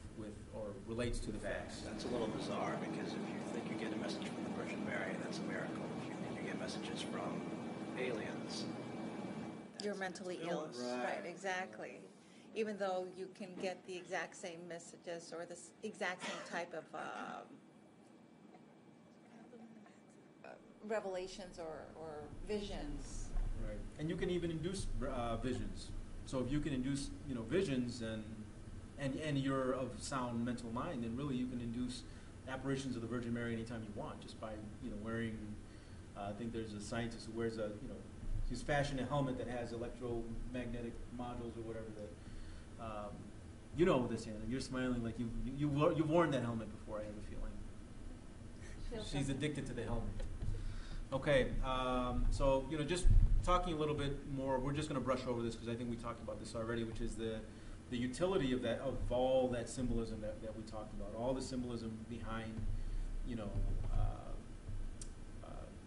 or relates to the facts. That's a little bizarre because if you think you get a message from the Virgin Mary, that's a miracle. If you think you get messages from aliens, You're mentally ill. Right, exactly. Even though you can get the exact same messages or the exact same type of revelations or visions. Right. And you can even induce visions. So if you can induce, visions and you're of sound mental mind, then really you can induce apparitions of the Virgin Mary anytime you want, just by, wearing, I think there's a scientist who wears he's fashioned a helmet that has electromagnetic modules or whatever that, you know this, Anna. You're smiling like you've worn that helmet before, I have a feeling. She's addicted to the helmet. Okay, so, just talking a little bit more, we're just going to brush over this because I think we talked about this already, which is the utility of all that symbolism that we talked about, all the symbolism behind,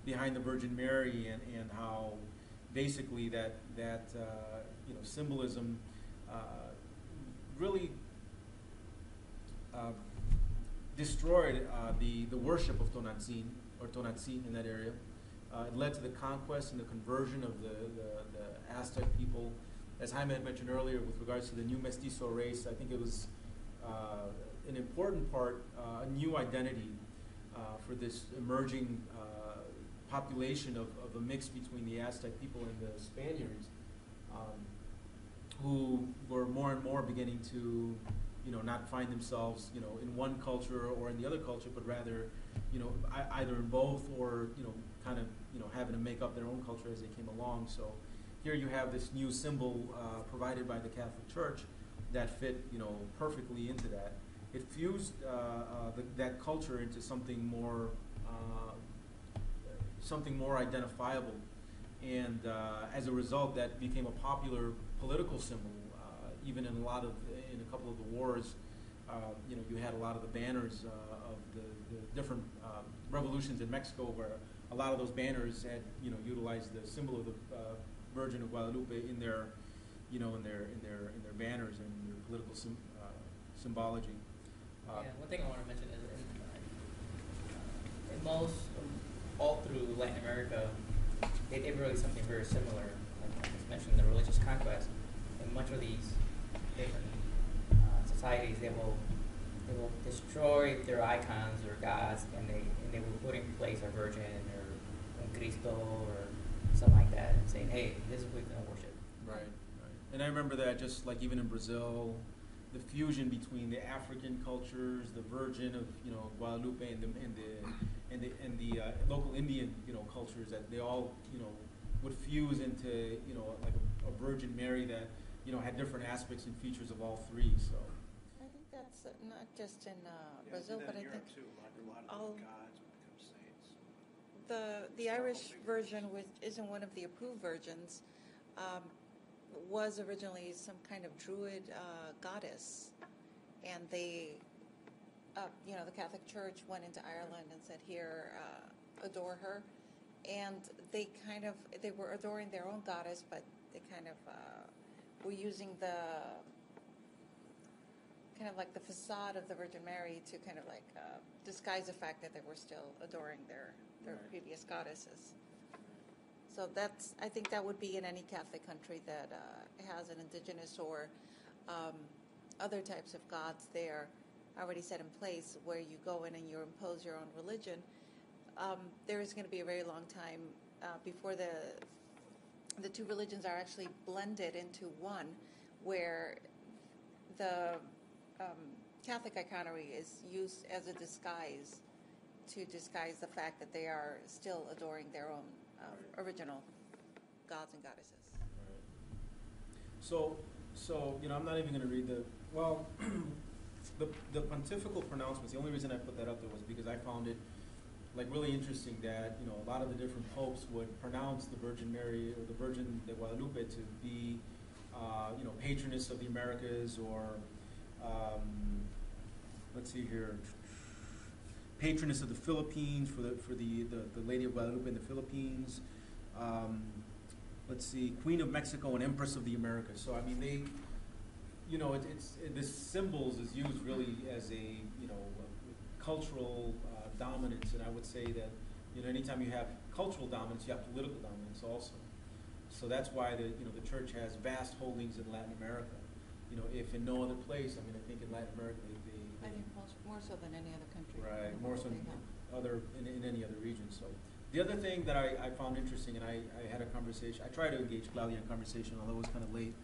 behind the Virgin Mary and how basically that symbolism really destroyed the worship of Tonantzin in that area. It led to the conquest and the conversion of the Aztec people. As Jaime had mentioned earlier, with regards to the new mestizo race, I think it was an important part, a new identity for this emerging population of a mix between the Aztec people and the Spaniards, who were more and more beginning to, not find themselves, in one culture or in the other culture, but rather, either in both or, kind of, having to make up their own culture as they came along. So here you have this new symbol provided by the Catholic Church that fit, perfectly into that. It fused that culture into something more identifiable, and as a result, that became a popular political symbol. Even in a couple of the wars, you had a lot of the banners of the different revolutions in Mexico, where a lot of those banners had utilized the symbol of the Virgin of Guadalupe in their banners and their political symbology. One thing I want to mention is in most, all through Latin America, they did really something very similar. Like I just mentioned, the religious conquest. In much of these different societies, they will destroy their icons or gods, and they will put in place a virgin or un Cristo or something like that, and saying, "Hey, this is what we're gonna worship." Right. And I remember that just like even in Brazil, the fusion between the African cultures, the Virgin of Guadalupe, and the local Indian cultures, that they all would fuse into like a Virgin Mary that had different aspects and features of all three. So I think that's not just in Brazil, but I think too. A lot all of gods become saints. the Irish version, which isn't one of the approved versions, was originally some kind of druid goddess, and they, the Catholic Church went into Ireland and said, "Here, adore her," and they were adoring their own goddess, but they kind of were using the kind of like the facade of the Virgin Mary to kind of like disguise the fact that they were still adoring their previous goddesses. So I think that would be in any Catholic country that has an indigenous or other types of gods there already set in place, where you go in and you impose your own religion. There is going to be a very long time before the two religions are actually blended into one, where the Catholic iconography is used as a disguise to disguise the fact that they are still adoring their own original gods and goddesses. So I'm not even going to read the pontifical pronouncements. The only reason I put that up there was because I found it really interesting that a lot of the different popes would pronounce the Virgin Mary or the Virgin de Guadalupe to be patroness of the Americas, or let's see here, patroness of the Philippines for the Lady of Guadalupe in the Philippines. Let's see, Queen of Mexico and Empress of the Americas. So I mean, they, this symbols is used really as a cultural dominance, and I would say that anytime you have cultural dominance, you have political dominance also. So that's why the church has vast holdings in Latin America. If in no other place, I mean, I think in Latin America they I think more so than any other country. right, more so They have. in any other region. So the other thing that I found interesting, and I had a conversation, I tried to engage Claudia in conversation, although it was kind of late,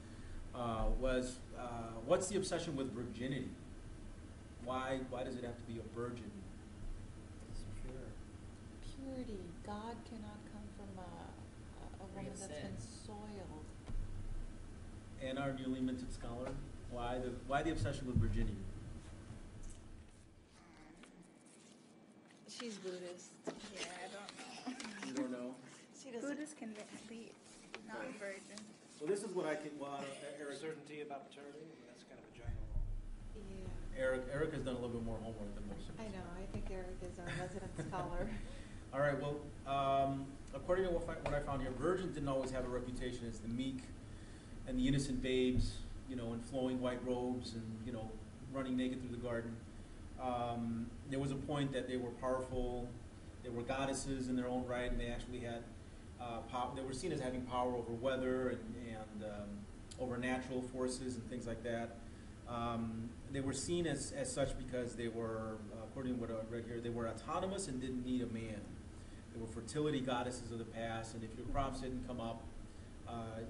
was what's the obsession with virginity? Why does it have to be a virgin? It's pure. Purity. God cannot come from a Free woman of that's sin. been soiled. And our newly minted scholar, why the obsession with virginity? She's Buddhist. Yeah, I don't know. You don't know. She doesn't. Buddhists can be non-virgin. Well, this is what I can. Well, Eric, Certainty about paternity, that's kind of a general. Yeah. Eric has done a little bit more homework than most of us. I know. I think Eric is our resident scholar. All right. Well, according to what I found here, virgins didn't always have a reputation as the meek and the innocent babes, in flowing white robes and running naked through the garden. There was a point that they were powerful. They were goddesses in their own right, and they actually had they were seen as having power over weather and over natural forces and things like that. They were seen as such because they were, according to what I read here, they were autonomous and didn't need a man. They were fertility goddesses of the past, and if your crops didn't come up,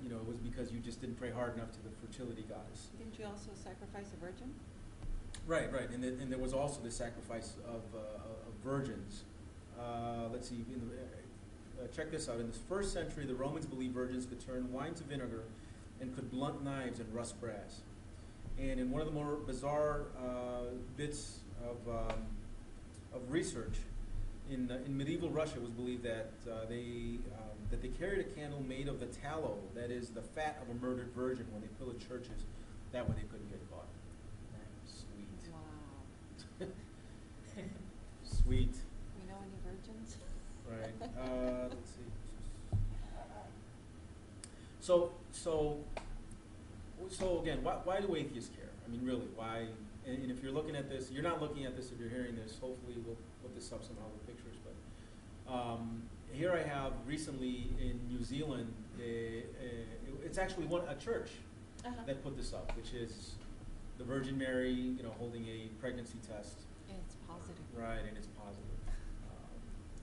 it was because you just didn't pray hard enough to the fertility goddess. Didn't you also sacrifice a virgin? Right, and there was also the sacrifice of virgins. Let's see, check this out. In the first century, the Romans believed virgins could turn wine to vinegar and could blunt knives and rust brass. And in one of the more bizarre bits of research, in medieval Russia, it was believed that they carried a candle made of the tallow, that is the fat of a murdered virgin, when they pillaged churches. That way they couldn't get caught. Sweet. Wow. Sweet. You know any virgins? Right. Let's see. So again, why do atheists care? I mean, really, why? And if you're looking at this, you're not looking at this if you're hearing this. Hopefully, we'll put this up somehow with pictures. But here I have recently in New Zealand, it's actually a church that put this up, which is the Virgin Mary, holding a pregnancy test. And it's positive. Right, and it's positive.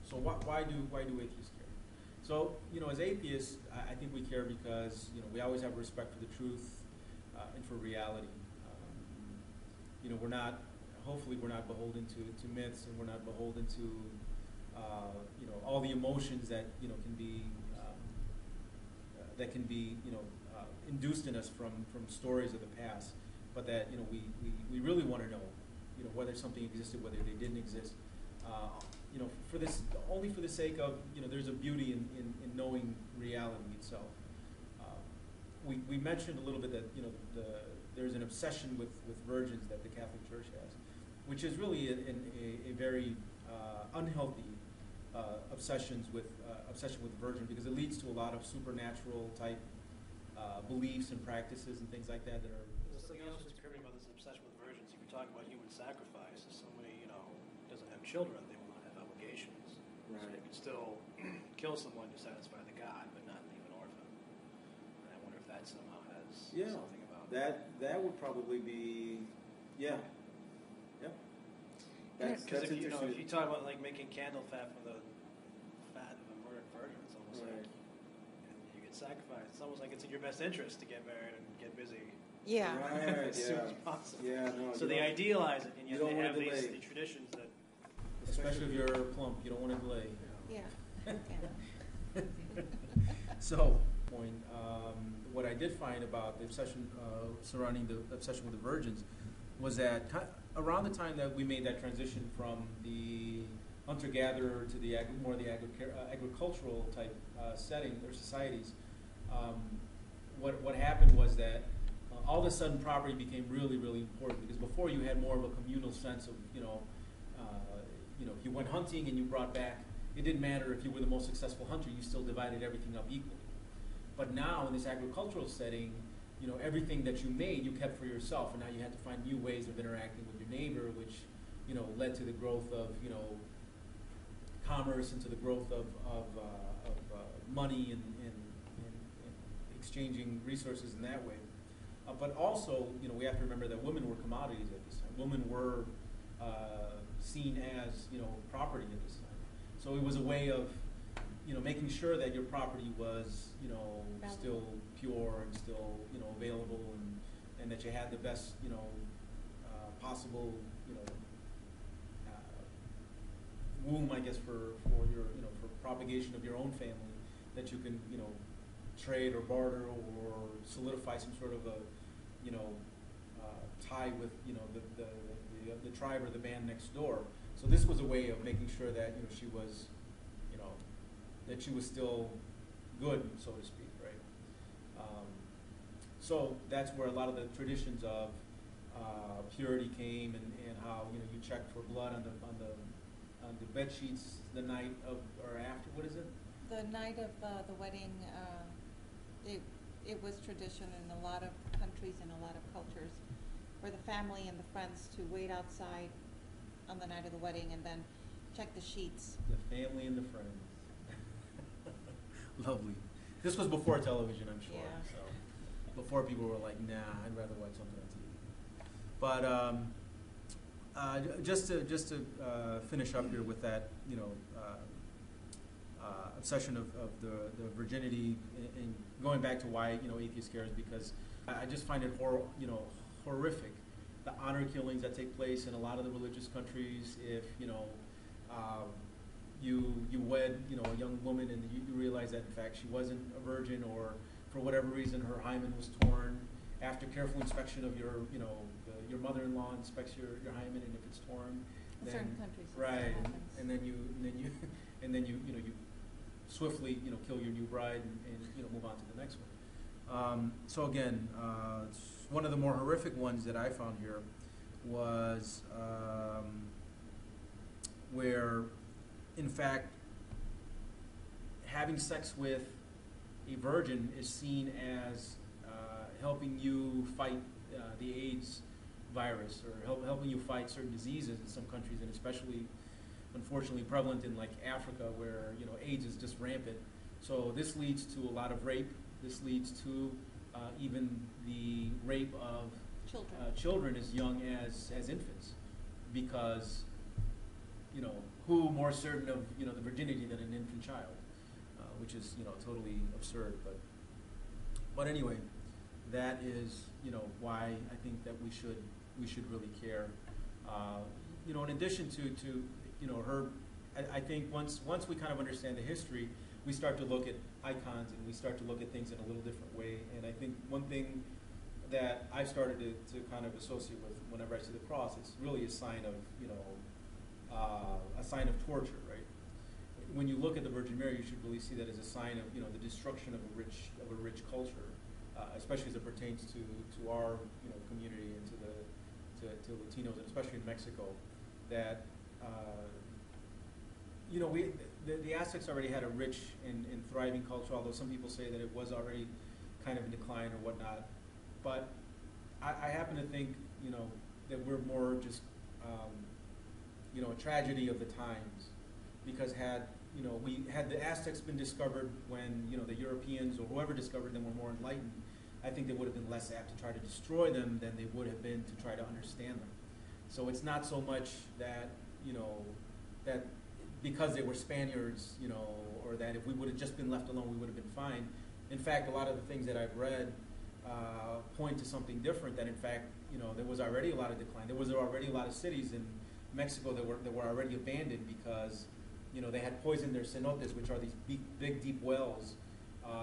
So why do atheists care? So as atheists, I think we care because we always have respect for the truth and for reality. Hopefully we're not beholden to myths, and we're not beholden to all the emotions that can be induced in us from stories of the past, but that we really want to know whether something existed, whether they didn't exist. For the sake of there's a beauty in knowing reality itself. We mentioned a little bit that there's an obsession with virgins that the Catholic Church has, which is really a very unhealthy obsession with virgin, because it leads to a lot of supernatural type beliefs and practices and things like that are. There's something else that's disturbing about this obsession with virgins. If you're talking about human sacrifice, if somebody doesn't have children, they will not have obligations. So Right. you can still kill someone to satisfy the god, but not leave an orphan. And I wonder if that somehow has something about it. That would probably be, yeah. Because if you talk about making candle fat from the fat of a murdered virgin, it's almost Right. like you get sacrificed. It's almost like it's in your best interest to get married and get busy Yeah. Right, as soon as yeah. possible. Yeah, no. So you they don't- idealize it, and you yet don't they wanna have these delay. the traditions that. Especially if you're plump, you don't want to delay. Yeah. Yeah. So, what I did find about the obsession surrounding the obsession with the virgins was that around the time that we made that transition from the hunter-gatherer to the more of the agricultural type setting or societies, what happened was that all of a sudden property became really, really important, because before you had more of a communal sense of, if you went hunting and you brought back, it didn't matter if you were the most successful hunter, you still divided everything up equally. But now in this agricultural setting, everything that you made, you kept for yourself, and now you had to find new ways of interacting with your neighbor, which, led to the growth of, commerce, and to the growth of money and exchanging resources in that way. But also, we have to remember that women were commodities at this time. Women were seen as, property at this time. So it was a way of, making sure that your property was, still pure and still, available, and that you had the best, possible, womb, I guess, for your, for propagation of your own family, that you can, trade or barter or solidify some sort of a, tie with, the tribe or the band next door. So this was a way of making sure that, she was, that she was still good, so to speak, right? So that's where a lot of the traditions of purity came, and how, you checked for blood on the bed sheets the night of or after. What is it? The night of the wedding, it was tradition in a lot of countries and a lot of cultures for the family and the friends to wait outside on the night of the wedding and then check the sheets. The family and the friends. Lovely. This was before television, I'm sure. Yeah. So before people were like, nah, I'd rather watch something on TV. But just to finish up here with that, obsession of the virginity, and going back to why atheists care, is because I just find it horrific, the honor killings that take place in a lot of the religious countries. If you wed a young woman and you realize that in fact she wasn't a virgin, or for whatever reason her hymen was torn, after careful inspection of your mother-in-law inspects your hymen, and if it's torn, In then, certain countries, right, happens. and then you swiftly kill your new bride and move on to the next one. So again, one of the more horrific ones that I found here was where, in fact, having sex with a virgin is seen as helping you fight the AIDS virus, or helping you fight certain diseases in some countries, and especially, unfortunately, prevalent in like Africa, where AIDS is just rampant. So this leads to a lot of rape. This leads to even the rape of children as young as infants, because who more certain of the virginity than an infant child, which is totally absurd. But anyway, that is why I think that we should really care. In addition to her, I think once we kind of understand the history, we start to look at icons, and we start to look at things in a little different way. And I think one thing that I've started to kind of associate with whenever I see the cross, it's really a sign of a sign of torture, right? When you look at the Virgin Mary, you should really see that as a sign of the destruction of a rich culture, especially as it pertains to our community, and to Latinos, and especially in Mexico. That the Aztecs already had a rich and thriving culture, although some people say that it was already kind of in decline or whatnot. But I happen to think that we're more just a tragedy of the times, because had the Aztecs been discovered when the Europeans or whoever discovered them were more enlightened, I think they would have been less apt to try to destroy them than they would have been to try to understand them. So it's not so much that that because they were Spaniards, or that if we would have just been left alone, we would have been fine. In fact, a lot of the things that I've read point to something different, that in fact, there was already a lot of decline. There was already a lot of cities in Mexico that were already abandoned because, they had poisoned their cenotes, which are these big deep wells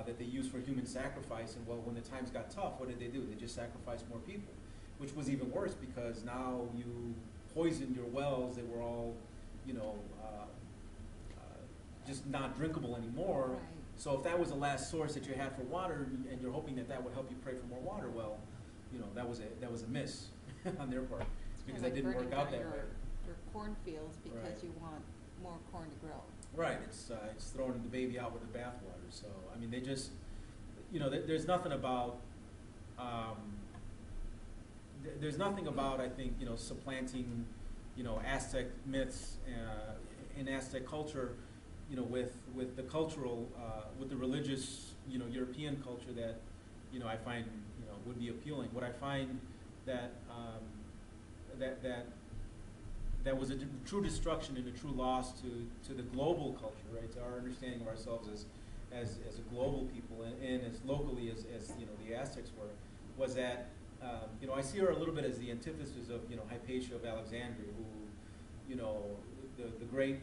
that they use for human sacrifice. And well, when the times got tough, what did they do? They just sacrificed more people, which was even worse because now you poisoned your wells. They were all, just not drinkable anymore. Right. So if that was the last source that you had for water, and you're hoping that would help you pray for more water, well, that was a miss on their part because that didn't work out that way. Your cornfields because Right. you want more corn to grow. Right, it's throwing the baby out with the bathwater. So I mean, they just, there's nothing about, there's nothing about, I think, supplanting, Aztec myths and Aztec culture, with the cultural, with the religious, European culture that, I find, would be appealing. What I find that that was a true destruction and a true loss to the global culture, right? To our understanding of ourselves as a global people and as locally as the Aztecs were, was that I see her a little bit as the antithesis of Hypatia of Alexandria, who the great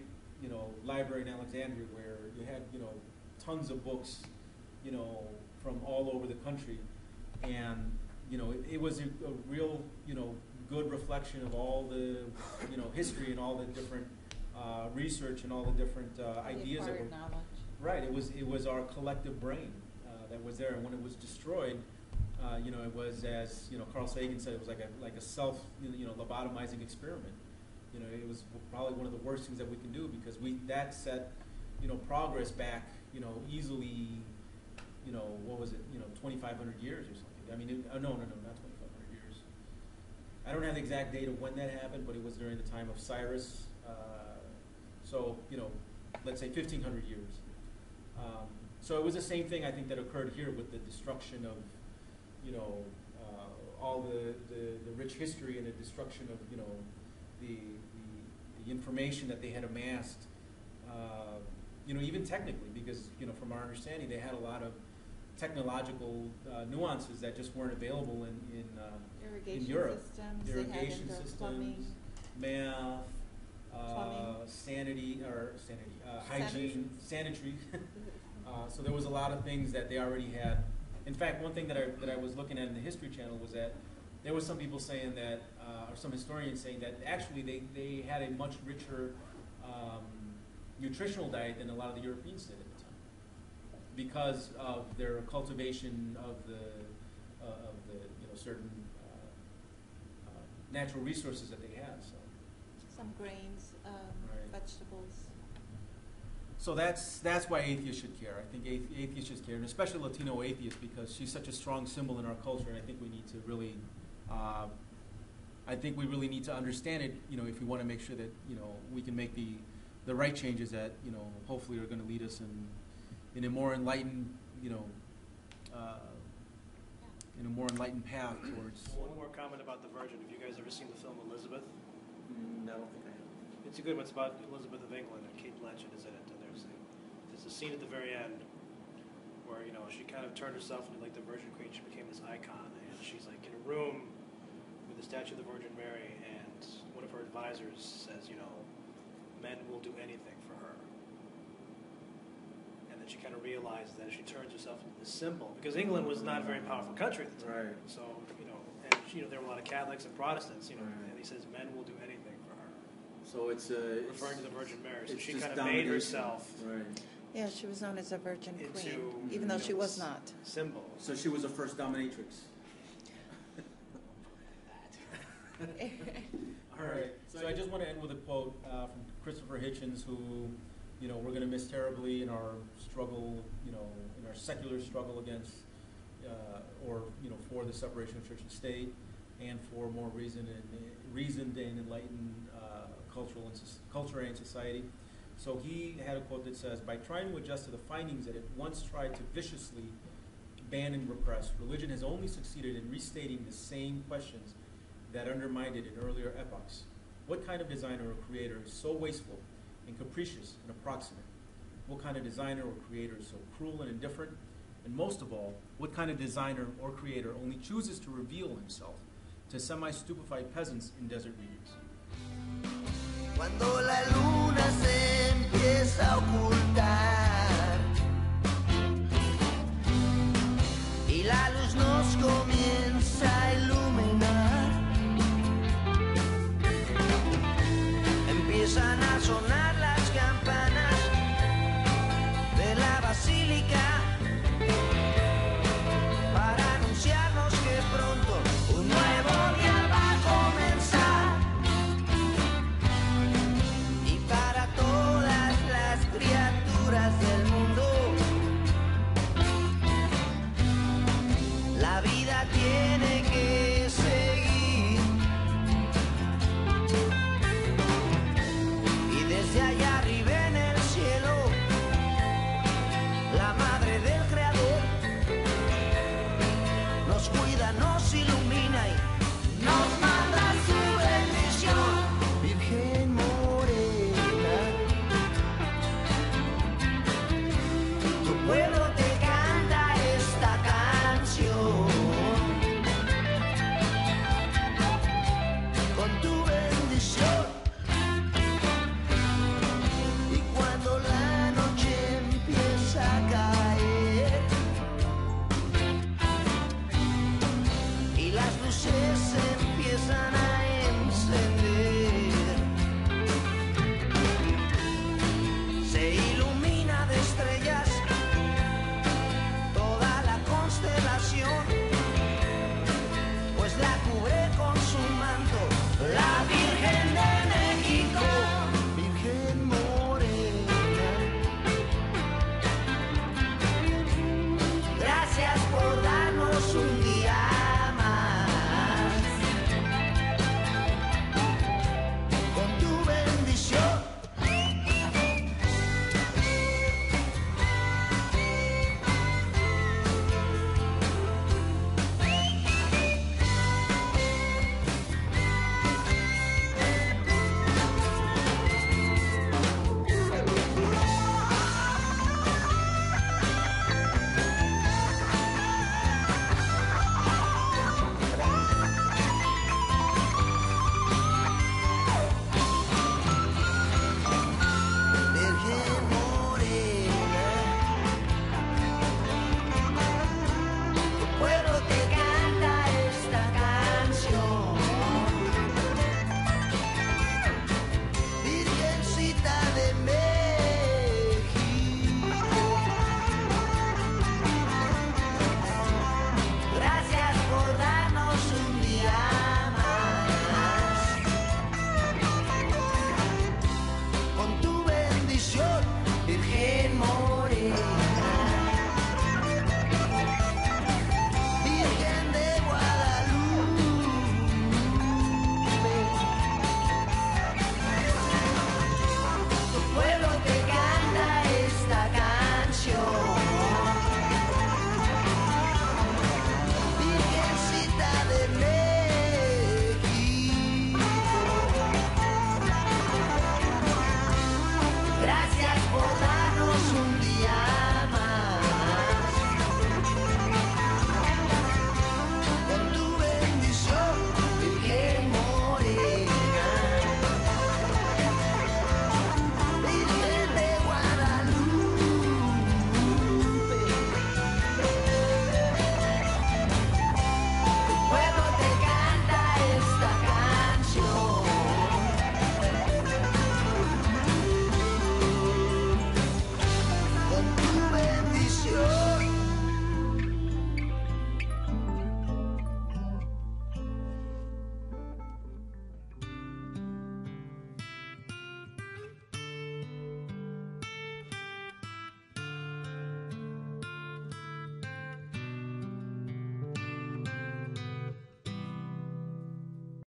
library in Alexandria where you had tons of books from all over the country, and it was a real good reflection of all the history and all the different research and all the different ideas that were knowledge. right. It was our collective brain that was there, and when it was destroyed, it was, as Carl Sagan said, it was like a self lobotomizing experiment. It was probably one of the worst things that we can do because that set progress back easily what was it 2,500 years or something. I mean no, not 2,500 years. I don't have the exact date of when that happened, but it was during the time of Cyrus. So let's say 1,500 years. So it was the same thing I think that occurred here with the destruction of all the rich history and the destruction of the information that they had amassed. Even technically, because from our understanding, they had a lot of technological nuances that just weren't available in Europe. Systems, Irrigation they had systems, plumbing, math, plumbing. hygiene, sanitary. So there was a lot of things that they already had. In fact, one thing that I was looking at in the History Channel was that there were some people saying that, or some historians saying that actually they had a much richer nutritional diet than a lot of the Europeans did at the time, because of their cultivation of the certain natural resources that they had. So. Some grains, Right. vegetables. So that's why atheists should care. I think atheists should care, and especially Latino atheists, because she's such a strong symbol in our culture, and I think we need to really, really need to understand it. If we want to make sure that we can make the right changes that hopefully are going to lead us in a more enlightened, in a more enlightened path towards. One more comment about the Virgin. Have you guys ever seen the film Elizabeth? I don't think I have. It's a good one. It's about Elizabeth of England, and Kate Blanchett is in it. And there's a scene at the very end where she kind of turned herself into like the Virgin Queen. She became this icon, and she's like in a room with the statue of the Virgin Mary, and one of her advisors says, men will do anything for her. And then she kind of realized that if she turns herself into this symbol, because England was not a very powerful country at the time. Right. So and there were a lot of Catholics and Protestants, Right. and he says men will do anything for her. So it's Referring to the Virgin Mary. So it's she just kind of made domination. herself Right. Yeah, she was known as a Virgin into, Queen, even though she was not. symbol. So she was the first dominatrix. All right. So I just want to end with a quote from Christopher Hitchens, who, we're going to miss terribly in our struggle, in our secular struggle against, for the separation of church and state, and for more reasoned and enlightened culture and society. So he had a quote that says, "By trying to adjust to the findings that it once tried to viciously ban and repress, religion has only succeeded in restating the same questions that undermined it in earlier epochs. What kind of designer or creator is so wasteful and capricious and approximate? What kind of designer or creator is so cruel and indifferent And most of all, what kind of designer or creator only chooses to reveal himself to semi-stupefied peasants in desert regions? Cuando la luna se empieza a ocultar y la luz nos comienza a iluminar, empiezan a sonar las campanas de la basílica para anunciarnos que pronto un nuevo día va a comenzar. Y para todas las criaturas del mundo, la vida tiene que seguir. Y desde allá arriba en el cielo, la madre del creador nos cuida, nos ilumina y nos manda su bendición. Virgen morena, tu pueblo te canta esta canción. Con tu bendición. Y cuando la noche empieza a caer y las luces se empiezan a encender, se ilumina de estrellas toda la constelación, pues la cubre con su manto la Virgen de México. Virgen morena, gracias por darnos un día más con tu bendición. Virgen morena, tu pueblo te canta esta canción. Virgencita de México, gracias por darnos un día más con tu bendición, Virgen morena, Virgen de Guadalupe, tu pueblo te canta esta canción. Virgencita de México, gracias por